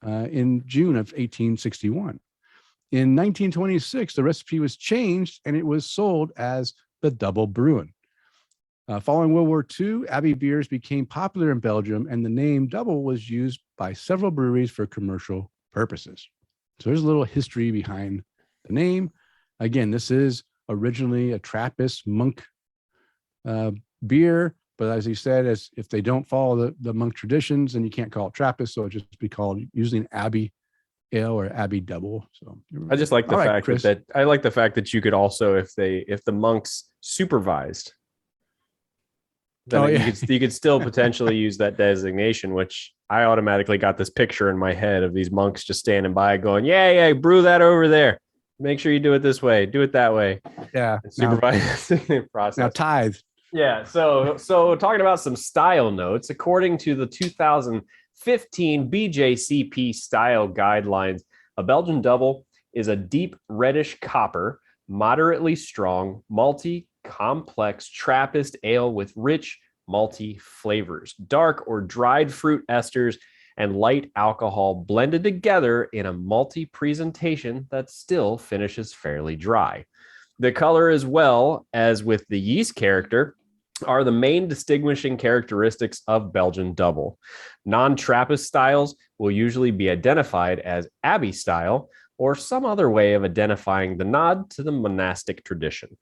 in June of 1861. In 1926, the recipe was changed and it was sold as the Dubbel Bruin. Following World War II, Abbey beers became popular in Belgium and the name Dubbel was used by several breweries for commercial purposes. So there's a little history behind the name. Again, this is originally a Trappist monk beer But as he said, as if they don't follow the monk traditions, then you can't call it Trappist. So it just be called usually an Abbey Ale or Abbey Double. So I just like the all right, fact Chris. that I like the fact that you could also, if the monks supervised, then you could still potentially use that designation, which I automatically got this picture in my head of these monks just standing by going, yeah, brew that over there. Make sure you do it this way, do it that way. Yeah. Supervise the process. Now tithe. Yeah. So talking about some style notes, according to the 2015 BJCP style guidelines, a Belgian double is a deep reddish copper, moderately strong, malty, complex Trappist ale with rich malty flavors, dark or dried fruit esters, and light alcohol blended together in a malty presentation that still finishes fairly dry. The color, as well as with the yeast character, are the main distinguishing characteristics of Belgian double. Non-Trappist styles will usually be identified as Abbey style or some other way of identifying the nod to the monastic tradition.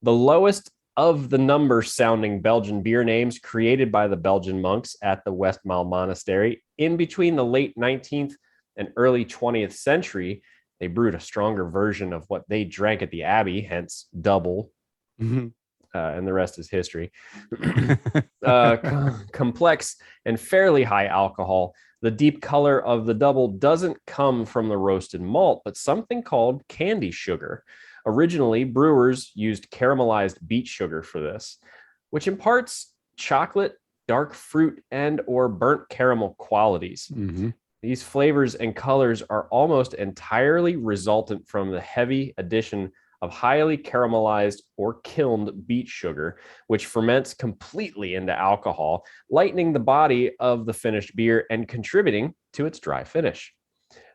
The lowest of the number sounding Belgian beer names created by the Belgian monks at the Westmalle Monastery in between the late 19th and early 20th century, they brewed a stronger version of what they drank at the Abbey, hence Dubbel. Mm-hmm. And the rest is history. Complex and fairly high alcohol. The deep color of the double doesn't come from the roasted malt, but something called candy sugar. Originally, brewers used caramelized beet sugar for this, which imparts chocolate, dark fruit, and or burnt caramel qualities. Mm-hmm. These flavors and colors are almost entirely resultant from the heavy addition of highly caramelized or kilned beet sugar, which ferments completely into alcohol, lightening the body of the finished beer and contributing to its dry finish.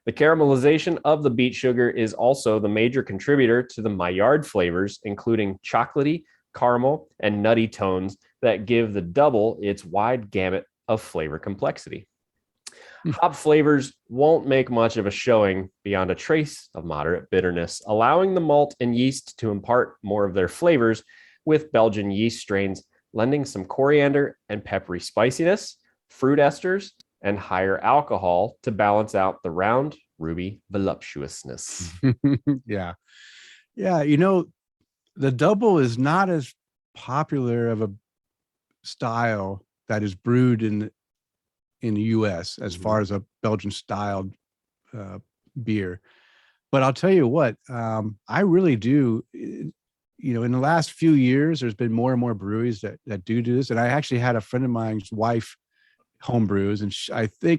The caramelization of the beet sugar is also the major contributor to the Maillard flavors, including chocolatey, caramel, and nutty tones that give the double its wide gamut of flavor complexity. Hop flavors won't make much of a showing beyond a trace of moderate bitterness, allowing the malt and yeast to impart more of their flavors, with Belgian yeast strains lending some coriander and peppery spiciness, fruit esters, and higher alcohol to balance out the round, ruby voluptuousness. Yeah. You know, the double is not as popular of a style that is brewed in the US as far as a Belgian styled beer. But I'll tell you what, I really do, in the last few years, there's been more and more breweries that do this. And I actually had a friend of mine's wife home brews, and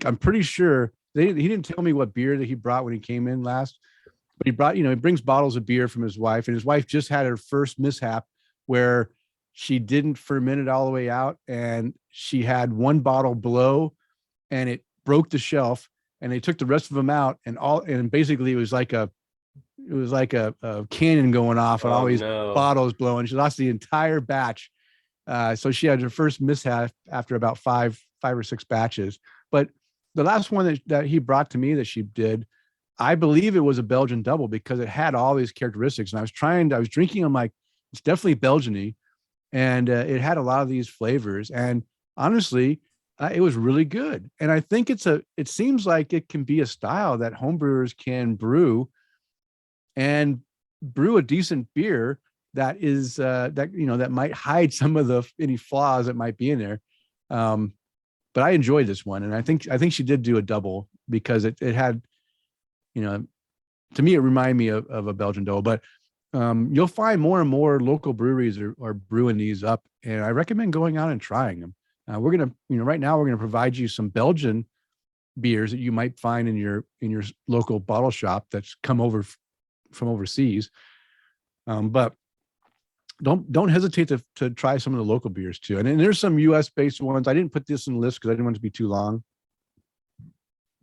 I'm pretty sure he didn't tell me what beer that he brought when he came in last, but he brought, he brings bottles of beer from his wife, and his wife just had her first mishap where she didn't ferment it all the way out, and she had one bottle blow and it broke the shelf, and they took the rest of them out, and basically it was like a cannon going off and all these bottles blowing. She lost the entire batch. So she had her first mishap after about five or six batches. But the last one that he brought to me that she did, I believe it was a Belgian double because it had all these characteristics. And I was drinking, I'm like, it's definitely Belgian-y. And it had a lot of these flavors. And honestly, it was really good. And I think it seems like it can be a style that homebrewers can brew and brew a decent beer that is that might hide some of any flaws that might be in there. But I enjoyed this one. And I think she did do a double because it had, to me, it reminded me of a Belgian double, but you'll find more and more local breweries are brewing these up, and I recommend going out and trying them. We're going to, right now we're going to provide you some Belgian beers that you might find in your local bottle shop that's come over from overseas. But don't hesitate to try some of the local beers too. And there's some US based ones. I didn't put this in the list because I didn't want it to be too long.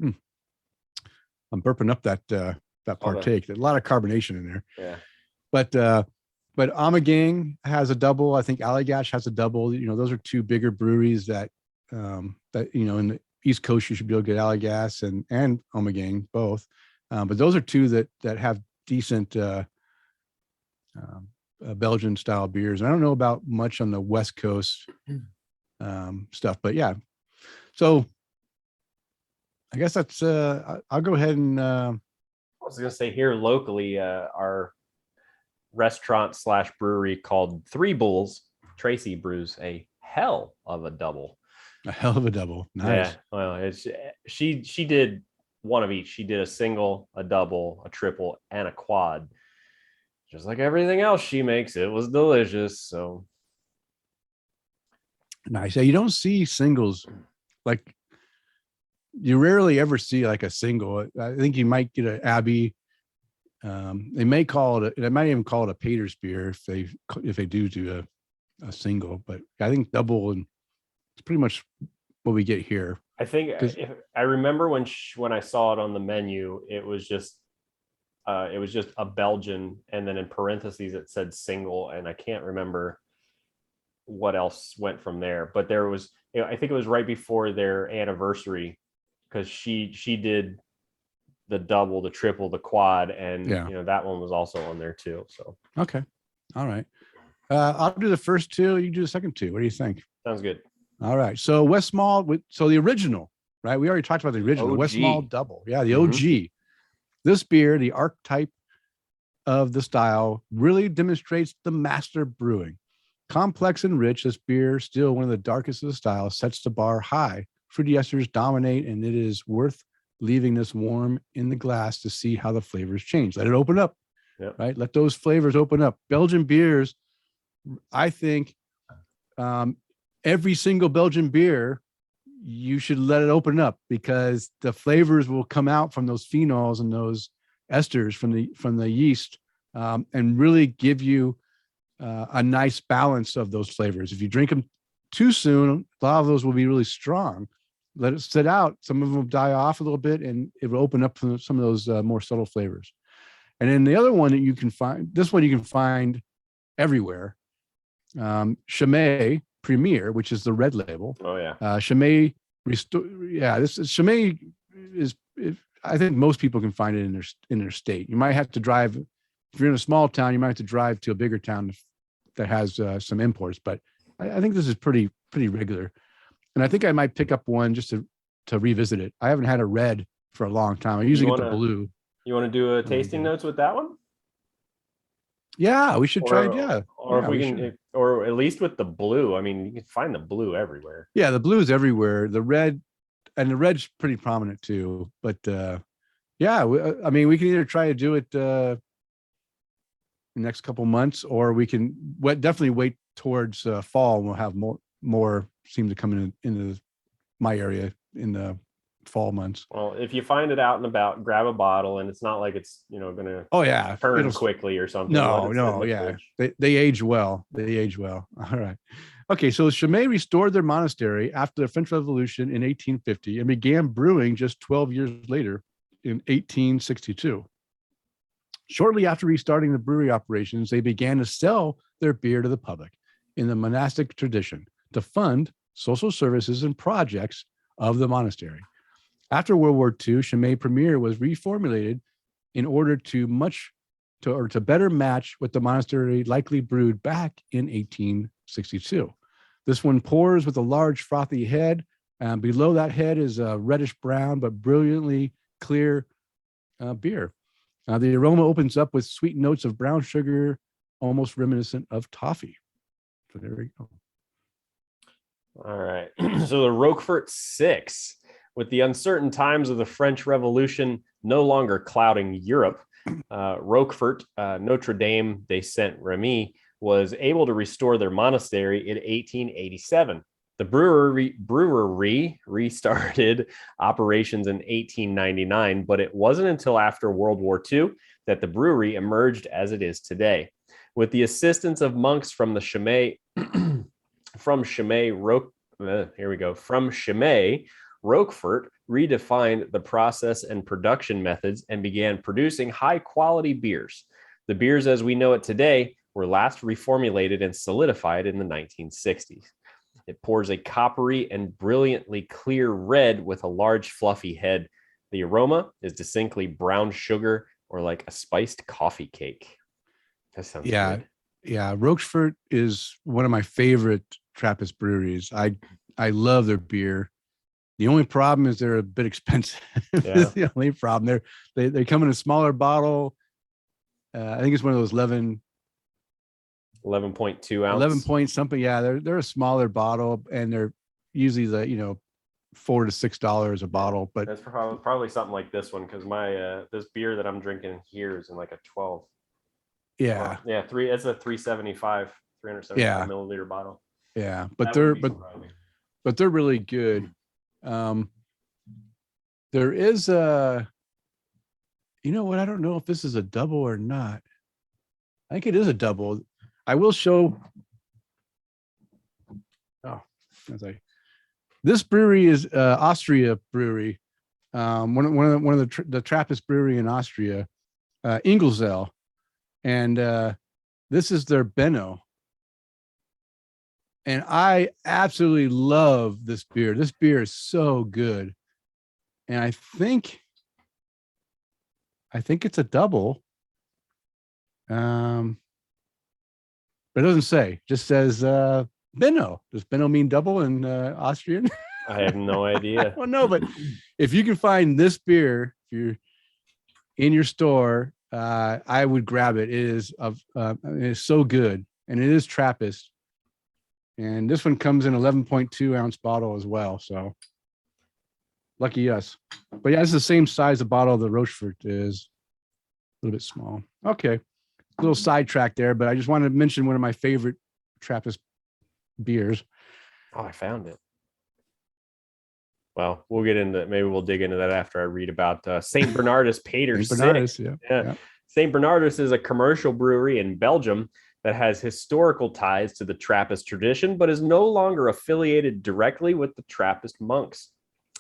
I'm burping up that Partake. There's a lot of carbonation in there. Yeah. But Ommegang has a double. I think Allagash has a double. Those are two bigger breweries that in the East Coast you should be able to get Allagash and Ommegang both. But those are two that have decent Belgian style beers. I don't know about much on the West Coast stuff, but yeah. So I guess that's I'll go ahead and I was going to say here locally, our restaurant / brewery called Three Bulls, Tracy brews a hell of a double. a hell of a double. Nice. Yeah, well, it's she did one of each. She did a single, a double, a triple, and a quad. Just like everything else she makes, it was delicious. So Nice. Yeah, you don't see singles like you rarely ever see like a single. I think you might get an Abbey. They may call it. They might even call it a Pater's beer if they do a single. But I think double and it's pretty much what we get here. I think if I remember when I saw it on the menu, it was just a Belgian, and then in parentheses it said single, and I can't remember what else went from there. But there was, I think it was right before their anniversary, because she did the double, the triple, the quad, and that one was also on there too. So okay, all right. I'll do the first two. You do the second two. What do you think? Sounds good. All right. So West Mall. So the original, right? We already talked about the original OG. West Mall double. Yeah, the OG. This beer, the archetype of the style, really demonstrates the master brewing. Complex and rich, this beer, still one of the darkest of the style, sets the bar high. Fruity esters dominate, and it is worth leaving this warm in the glass to see how the flavors change. Let it open up, right? Let those flavors open up. Belgian beers, I think every single Belgian beer, you should let it open up because the flavors will come out from those phenols and those esters from the yeast and really give you a nice balance of those flavors. If you drink them too soon, a lot of those will be really strong. Let it sit out. Some of them will die off a little bit, and it will open up some of those more subtle flavors. And then the other one that you can find, this one you can find everywhere. Chimay Premier, which is the red label. Oh yeah. Chimay this is Chimay is. I think most people can find it in their state. You might have to drive if you're in a small town. You might have to drive to a bigger town that has some imports. But I think this is pretty regular. And I think I might pick up one just to revisit it. I haven't had a red for a long time. I usually get the blue. You want to do a tasting notes with that one? Yeah, we should try it. Yeah. Or if we can, or at least with the blue. I mean, you can find the blue everywhere. Yeah, the blue is everywhere. The red's pretty prominent too. But yeah, I mean, we can either try to do it the next couple months, or we can definitely wait towards fall, and we'll have more seem to come into my area in the fall months. Well, if you find it out and about, grab a bottle, and it's not like it's gonna turn quickly or something. No, yeah, they age well. All right. Okay, so Chimay restored their monastery after the French Revolution in 1850 and began brewing just 12 years later in 1862. Shortly after restarting the brewery operations, they began to sell their beer to the public in the monastic tradition to fund social services and projects of the monastery. After World War II, Chimay Premier was reformulated in order to better match what the monastery likely brewed back in 1862. This one pours with a large frothy head. Below that head is a reddish brown but brilliantly clear beer. The aroma opens up with sweet notes of brown sugar, almost reminiscent of toffee. So there we go. All right. So the Roquefort 6. With the uncertain times of the French Revolution no longer clouding Europe, Roquefort, Notre Dame de Saint-Remy, was able to restore their monastery in 1887. The brewery restarted operations in 1899, but it wasn't until after World War II that the brewery emerged as it is today. With the assistance of monks from the Chimay, Roquefort redefined the process and production methods and began producing high-quality beers. The beers as we know it today were last reformulated and solidified in the 1960s. It pours a coppery and brilliantly clear red with a large fluffy head. The aroma is distinctly brown sugar or like a spiced coffee cake. That sounds good. Yeah, Rochefort is one of my favorite Trappist breweries. I love their beer. The only problem is they're a bit expensive. Yeah. Is the only problem. They come in a smaller bottle. I think it's one of those 11.2 ounce. 11 point something. Yeah, they're a smaller bottle, and they're usually the $4 to $6 a bottle. But That's probably something like this one, because my this beer that I'm drinking here is in like a 12. yeah, Yeah, it's a 375 milliliter bottle. yeah, but That wouldn't be surprising. they're really good. There is a, you know what? I don't know if this is a double or not. I think it is a double. I will show. Oh, this brewery is Austria brewery. One of the Trappist brewery in Austria, Inglesell, and this is their Benno. And I absolutely love this beer. This beer is so good. And I think it's a double. But it doesn't say. It just says Benno. Does Benno mean double in Austrian? I have no idea. Well, no, but if you can find this beer, if you're in your store, I would grab it. It is so good, and it is Trappist. And this one comes in 11.2 ounce bottle as well. So lucky us. But yeah, it's the same size the bottle the Rochefort is. A little bit small. Okay. A little sidetrack there, but I just wanted to mention one of my favorite Trappist beers. Oh, I found it. Well, maybe we'll dig into that after I read about St. Bernardus Pater. St. Bernardus, yeah. St. Bernardus is a commercial brewery in Belgium that has historical ties to the Trappist tradition, but is no longer affiliated directly with the Trappist monks.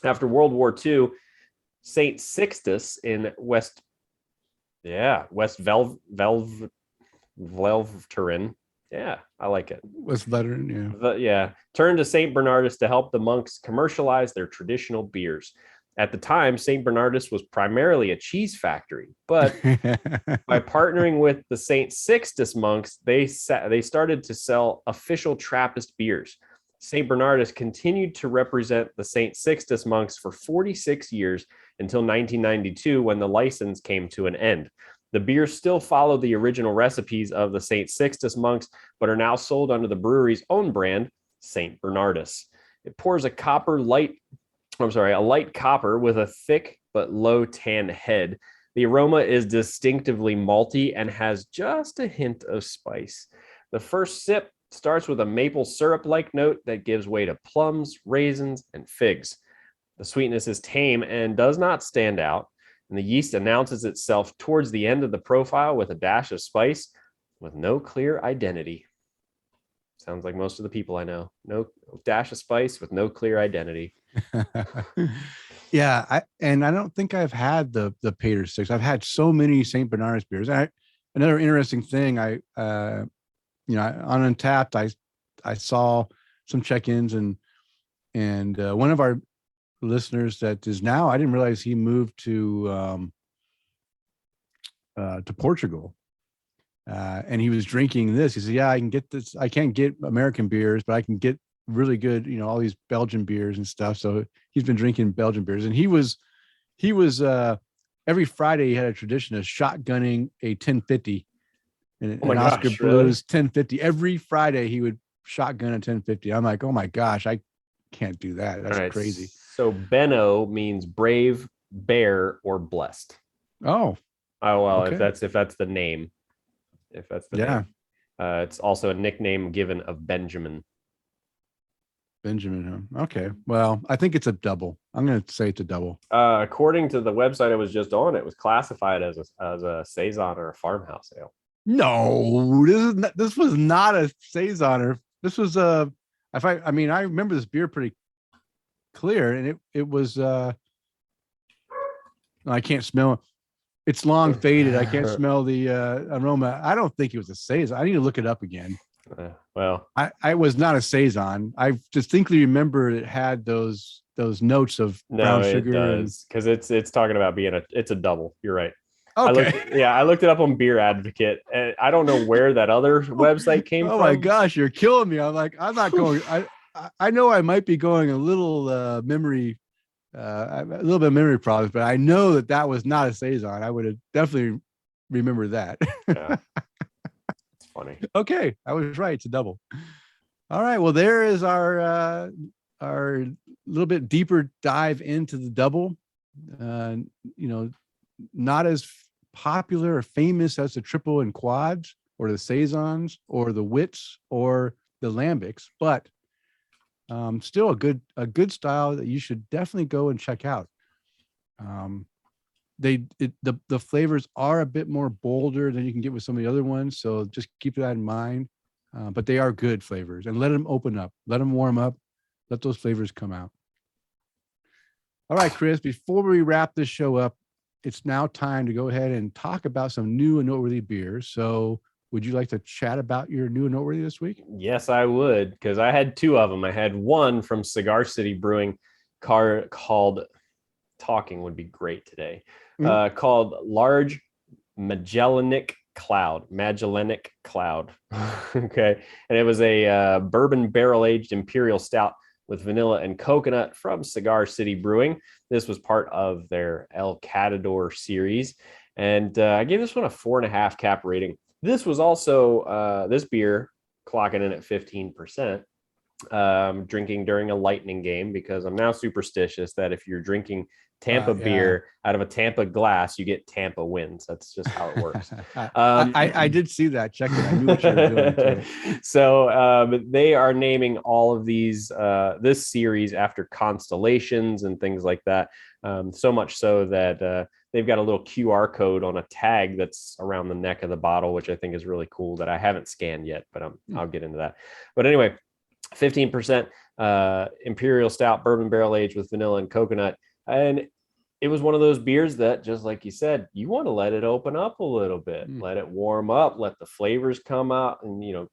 After World War II, St. Sixtus in West Velveterin. Yeah, I like it. West Veteran, yeah. Turned to St. Bernardus to help the monks commercialize their traditional beers. At the time, St. Bernardus was primarily a cheese factory, but by partnering with the St. Sixtus monks, they started to sell official Trappist beers. St. Bernardus continued to represent the St. Sixtus monks for 46 years until 1992, when the license came to an end. The beers still follow the original recipes of the St. Sixtus monks, but are now sold under the brewery's own brand, St. Bernardus. It pours a light copper with a thick but low tan head. The aroma is distinctively malty and has just a hint of spice. The first sip starts with a maple syrup-like note that gives way to plums, raisins, and figs. The sweetness is tame and does not stand out, and the yeast announces itself towards the end of the profile with a dash of spice with no clear identity. Sounds like most of the people I know. No dash of spice with no clear identity. Yeah, I don't think I've had the Pater Six. I've had so many St. Bernardus beers. Another interesting thing, on Untapped, I saw some check-ins, and one of our listeners that is now, I didn't realize he moved to Portugal, and he was drinking this. He said, "Yeah, I can get this. I can't get American beers, but I can get really good, all these Belgian beers and stuff." So he's been drinking Belgian beers, and he was every Friday he had a tradition of shotgunning a 1050, an Oscar Blues 1050. Every Friday he would shotgun a 1050. I'm like, oh my gosh, I can't do that. That's crazy. So Benno means brave, bear, or blessed. Oh well, okay. if that's the name. If that's the name. It's also a nickname given of Benjamin. Okay. Well, I think it's a double. I'm going to say it's a double. According to the website I was just on, it was classified as a saison or a farmhouse ale. No, this was not a saison. This was I remember this beer pretty clear, and it was I can't smell it. It's long faded. I can't smell the aroma. I don't think it was a saison. I need to look it up again. Well, I was not a saison. I distinctly remember it had those notes of brown sugar. No, it does, because it's talking about being it's a double. You're right. Okay. I looked it up on Beer Advocate, and I don't know where that other website came Oh from. my gosh, you're killing me. I'm like, I'm not going. I know I might be going a little memory, a little bit of memory problems, but I know that was not a saison. I would have definitely remembered that. Yeah, it's funny. Okay, I was right. It's a double. All right. Well, there is our little bit deeper dive into the double. You know, not as popular or famous as the triple and quads or the saisons or the wits or the lambics, but still a good style that you should definitely go and check out. The flavors are a bit more bolder than you can get with some of the other ones, so just keep that in mind. But they are good flavors, and let them open up, let them warm up, let those flavors come out. All right, Chris, before we wrap this show up, it's now time to go ahead and talk about some new and noteworthy beers. So would you like to chat about your new and noteworthy this week? Yes, I would, because I had two of them. I had one from Cigar City Brewing called, talking would be great today, called Large Magellanic Cloud. Okay. And it was a bourbon barrel-aged imperial stout with vanilla and coconut from Cigar City Brewing. This was part of their El Catador series. And I gave this one a 4.5 cap rating. This was also, this beer clocking in at 15%, drinking during a lightning game, because I'm now superstitious that if you're drinking Tampa beer out of a Tampa glass, you get Tampa wins. That's just how it works. I did see that. Check it. I knew what you were doing too. So they are naming all of these this series after constellations and things like that. So much so that they've got a little QR code on a tag that's around the neck of the bottle, which I think is really cool, that I haven't scanned yet, but I'll get into that. But anyway, 15% imperial stout, bourbon barrel aged with vanilla and coconut. And it was one of those beers that, just like you said, you want to let it open up a little bit, let it warm up, let the flavors come out, and, you know,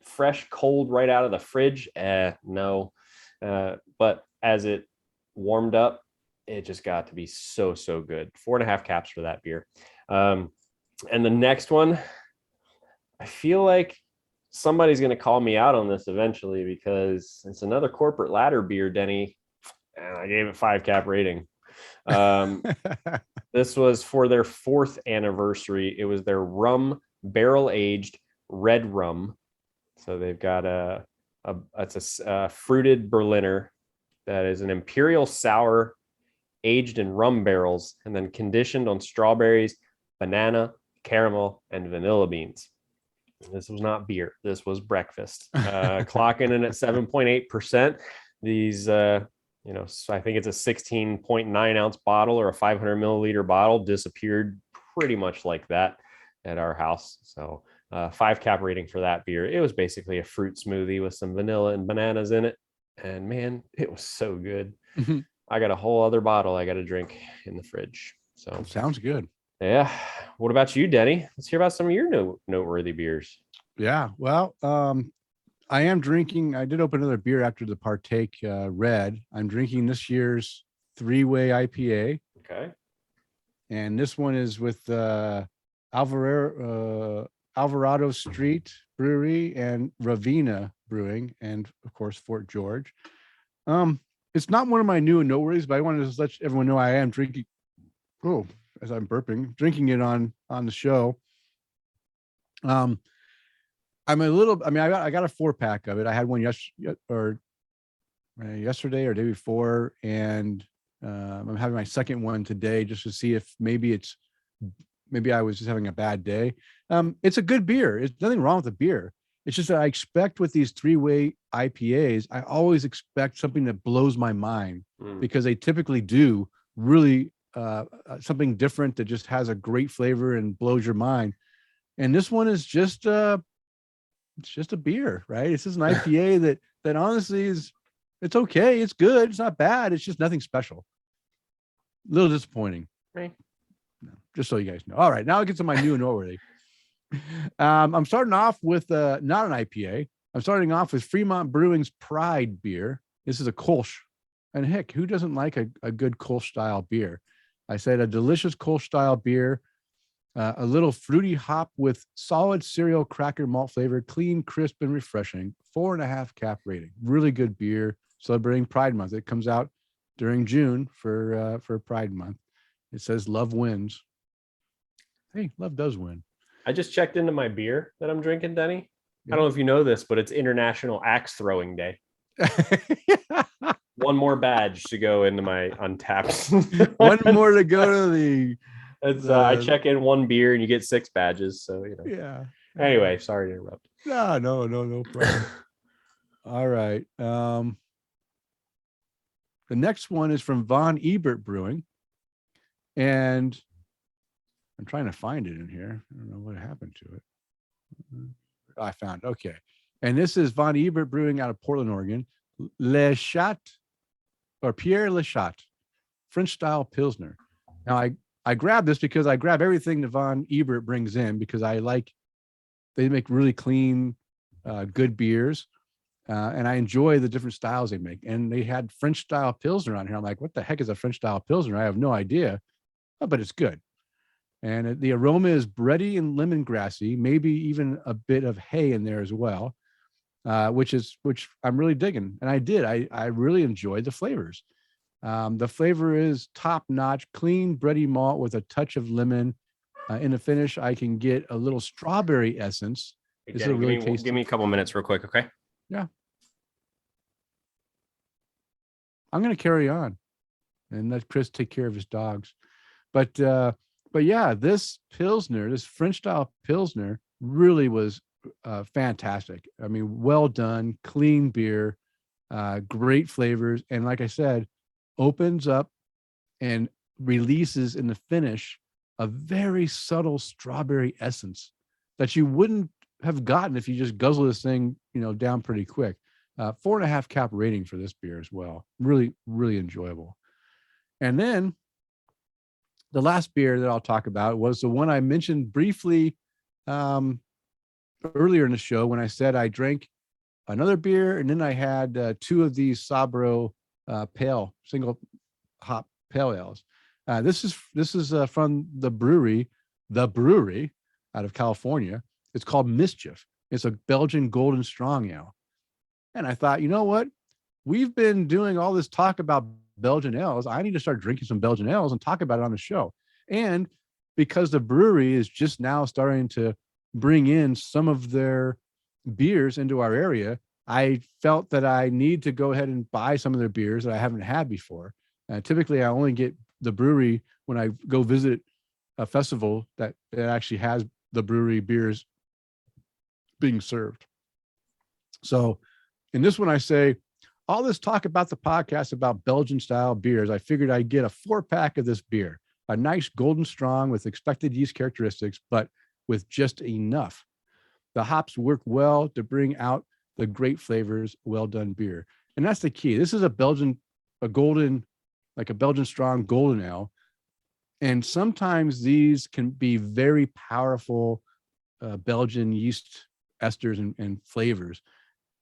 fresh, cold right out of the fridge. No. But as it warmed up, it just got to be so, so good. 4.5 caps for that beer. And the next one, I feel like somebody's going to call me out on this eventually, because it's another corporate ladder beer, Denny. And I gave it 5 cap rating. This was for their 4th anniversary. It was their rum barrel aged Redrum. So they've got it's a fruited Berliner that is an imperial sour aged in rum barrels and then conditioned on strawberries, banana, caramel, and vanilla beans. This was not beer. This was breakfast. Clocking in at 7.8%. These, you know, so I think it's a 16.9 ounce bottle or a 500 milliliter bottle, disappeared pretty much like that at our house. So 5 cap rating for that beer. It was basically a fruit smoothie with some vanilla and bananas in it. And man, it was so good. I got a whole other bottle I got to drink in the fridge. So sounds good. Yeah. What about you, Denny? Let's hear about some of your noteworthy beers. Yeah. Well, I am drinking. I did open another beer after the Partake Red. I'm drinking this year's 3-way IPA. Okay. And this one is with Alvarado Street Brewery and Ravina Brewing, and of course Fort George. It's not one of my new and noteworthies, but I wanted to let everyone know I am drinking. Oh, as I'm burping, drinking it on the show. I'm a little. I mean, I got a 4-pack of it. I had one yesterday or day before, and I'm having my second one today just to see if maybe I was just having a bad day. It's a good beer. There's nothing wrong with the beer. It's just that I expect with these 3-way IPAs, I always expect something that blows my mind because they typically do really something different that just has a great flavor and blows your mind. And this one is just it's just a beer, right? It's just an IPA that honestly it's okay. It's good. It's not bad. It's just nothing special. A little disappointing. Right. No, just so you guys know. All right, now I'll get to my new and noteworthy. I'm starting off with not an IPA. I'm starting off with Fremont Brewing's Pride beer. This is a Kolsch. And heck, who doesn't like a good Kolsch style beer? I said a delicious Kolsch style beer A little fruity hop with solid cereal cracker malt flavor, clean, crisp, and refreshing. 4.5 cap rating. Really good beer. Celebrating Pride Month. It comes out during June for Pride Month. It says love wins. Hey, love does win. I just checked into my beer that I'm drinking, Denny. I don't know if you know this, but it's International Axe Throwing Day. One more badge to go into my Untapped. One more to go to the. I check in one beer and you get 6 badges. So Yeah. Anyway, sorry to interrupt. No problem. All right. The next one is from Von Ebert Brewing, and I'm trying to find it in here. I don't know what happened to it. I found it. Okay. And this is Von Ebert Brewing out of Portland, Oregon. Le Chat, or Pierre Le Chat, French style Pilsner. Now I grabbed this because I grab everything that Von Ebert brings in because they make really clean, good beers. And I enjoy the different styles they make. And they had French style Pilsner on here. I'm like, what the heck is a French style Pilsner? I have no idea, but it's good. And the aroma is bready and lemongrassy, maybe even a bit of hay in there as well, which I'm really digging. And I really enjoyed the flavors. The flavor is top notch, clean, bready malt with a touch of lemon. In the finish, I can get a little strawberry essence. This is really tasty. Give me a couple minutes real quick, okay? Yeah. I'm going to carry on and let Chris take care of his dogs. But yeah, this Pilsner, this French style Pilsner really was fantastic. I mean, well done, clean beer, great flavors. And like I said, opens up and releases in the finish a very subtle strawberry essence that you wouldn't have gotten if you just guzzle this thing, down pretty quick. 4.5 cap rating for this beer as well. Really, really enjoyable. And then the last beer that I'll talk about was the one I mentioned briefly earlier in the show when I said I drank another beer and then I had 2 of these Sabro single hop pale ales. This is from the Bruery out of California. It's called Mischief. It's a Belgian golden strong ale. And I thought, you know what? We've been doing all this talk about Belgian ales. I need to start drinking some Belgian ales and talk about it on the show. And because the Bruery is just now starting to bring in some of their beers into our area, I felt that I need to go ahead and buy some of their beers that I haven't had before. Typically, I only get the Bruery when I go visit a festival that actually has the Bruery beers being served. So in this one, I say, all this talk about the podcast about Belgian style beers, I figured I'd get a 4-pack of this beer, a nice golden strong with expected yeast characteristics, but with just enough. The hops work well to bring out the great flavors, well done beer. And that's the key. This is a Belgian strong golden ale. And sometimes these can be very powerful Belgian yeast esters and flavors.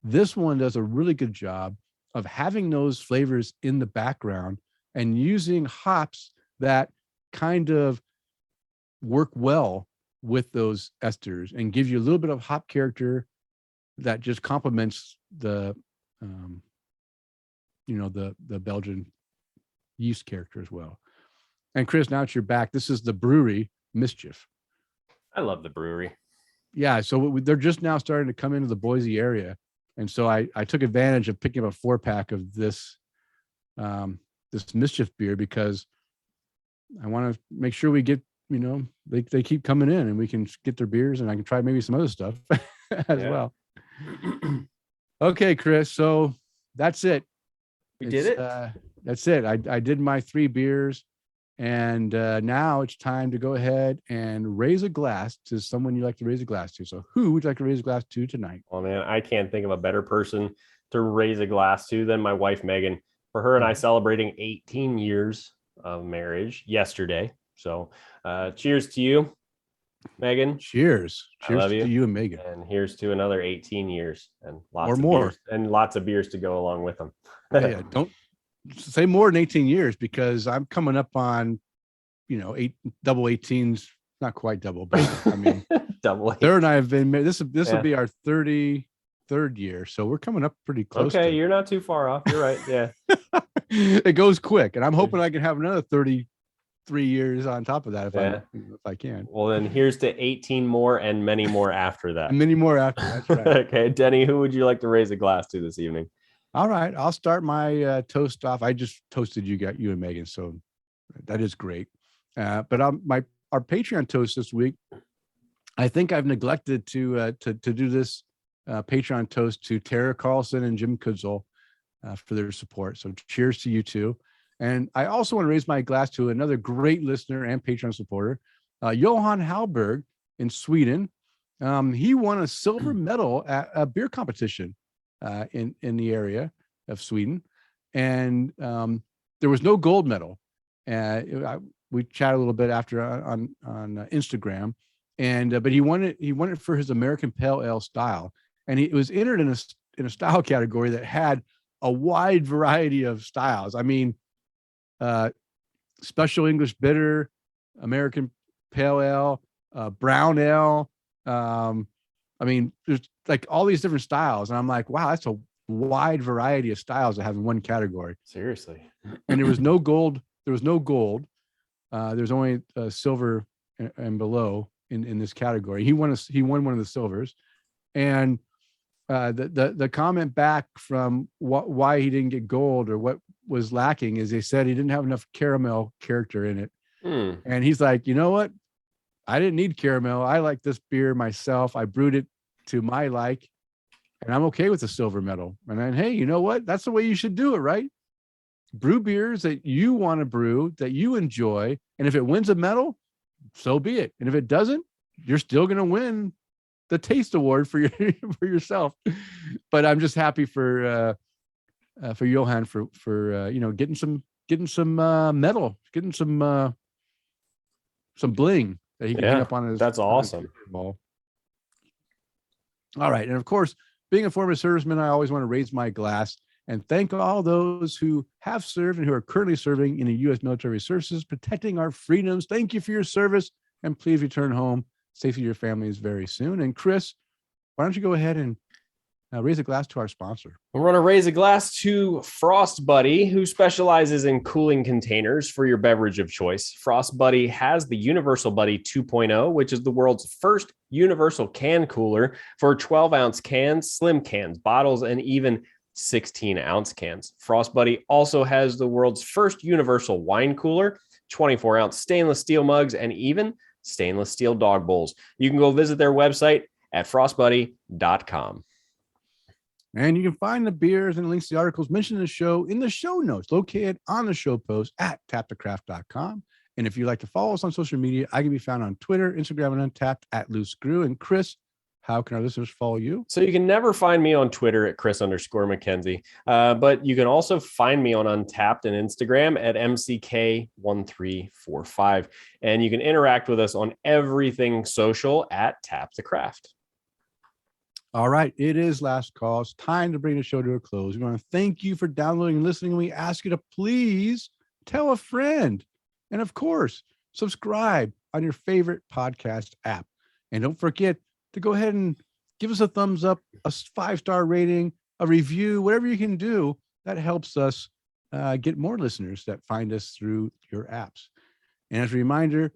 This one does a really good job of having those flavors in the background and using hops that kind of work well with those esters and give you a little bit of hop character that just complements the Belgian yeast character as well. And Chris, now that you're back, this is the Bruery Mischief. I love the Bruery. Yeah, so they're just now starting to come into the Boise area. And so I took advantage of picking up a 4-pack of this Mischief beer because I want to make sure we get, they keep coming in and we can get their beers and I can try maybe some other stuff as well. Okay, Chris. So that's it. We did it. That's it. I did my 3 beers. And now it's time to go ahead and raise a glass to someone you'd like to raise a glass to. So who would you like to raise a glass to tonight? Oh, man, I can't think of a better person to raise a glass to than my wife, Megan. For her and I celebrating 18 years of marriage yesterday. So cheers to you, Megan. Cheers. Cheers love to you and Megan. And here's to another 18 years and lots or of more. Beers, and lots of beers to go along with them. Yeah, don't say more than 18 years because I'm coming up on, 8 double 18s, not quite double, but I mean, double. Sarah and I have been married. This will Yeah. be our 33rd year, so we're coming up pretty close. Okay, you're not too far off. You're right. Yeah. It goes quick, and I'm hoping I can have another 33 years on top of that if I can. Well, then here's to 18 more and many more after that. And many more after. That's right. Okay, Denny, who would you like to raise a glass to this evening? All right, I'll start my toast off. I just toasted you and Megan, so that is great. But our Patreon toast this week, I think I've neglected to do this Patreon toast to Tara Carlson and Jim Kudzel for their support. So cheers to you two. And I also want to raise my glass to another great listener and Patreon supporter, Johan Hallberg in Sweden. He won a silver medal at a beer competition in the area of Sweden, and there was no gold medal. We chatted a little bit after on Instagram, and but he won it for his American Pale Ale style, and it was entered in a style category that had a wide variety of styles. I mean, special English bitter, American Pale Ale, brown ale. I mean, there's like all these different styles, and I'm like, wow, that's a wide variety of styles to have in one category. Seriously. And there was no gold. There's only silver and below in this category. He won one of the silvers, and the comment back from why he didn't get gold or what was lacking is they said he didn't have enough caramel character in it. And he's like, you know what? I didn't need caramel. I like this beer myself. I brewed it to my like, and I'm okay with the silver medal. And then, hey, you know what? That's the way you should do it, right? Brew beers that you want to brew, that you enjoy. And if it wins a medal, so be it. And if it doesn't, you're still going to win the taste award for yourself. But I'm just happy for Johan for getting some medal, getting some bling that he can hang up on his. That's awesome. Ball. All right, and of course, being a former serviceman, I always want to raise my glass and thank all those who have served and who are currently serving in the U.S. military services, protecting our freedoms. Thank you for your service, and please return home safely to your families very soon. And Chris, why don't you go ahead and raise a glass to our sponsor? We're going to raise a glass to Frost Buddy, who specializes in cooling containers for your beverage of choice. Frost Buddy has the Universal Buddy 2.0, which is the world's first universal can cooler for 12-ounce cans, slim cans, bottles, and even 16-ounce cans. Frost Buddy also has the world's first universal wine cooler, 24-ounce stainless steel mugs, and even stainless steel dog bowls. You can go visit their website at frostbuddy.com. And you can find the beers and links to the articles mentioned in the show in the show notes located on the show post at tapthecraft.com. And if you'd like to follow us on social media, I can be found on Twitter, Instagram, and Untappd at Loose Screw. And Chris, how can our listeners follow you? So you can never find me on Twitter at Chris_McKenzie, but you can also find me on Untappd and Instagram at MCK1345. And you can interact with us on everything social at Tap the Craft. All right, it is last call. It's time to bring the show to a close. We want to thank you for downloading and listening. And we ask you to please tell a friend. And of course, subscribe on your favorite podcast app. And don't forget to go ahead and give us a thumbs up, a 5-star rating, a review, whatever you can do. That helps us get more listeners that find us through your apps. And as a reminder,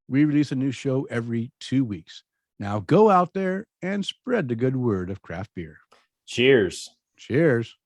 we release a new show every 2 weeks. Now go out there and spread the good word of craft beer. Cheers. Cheers.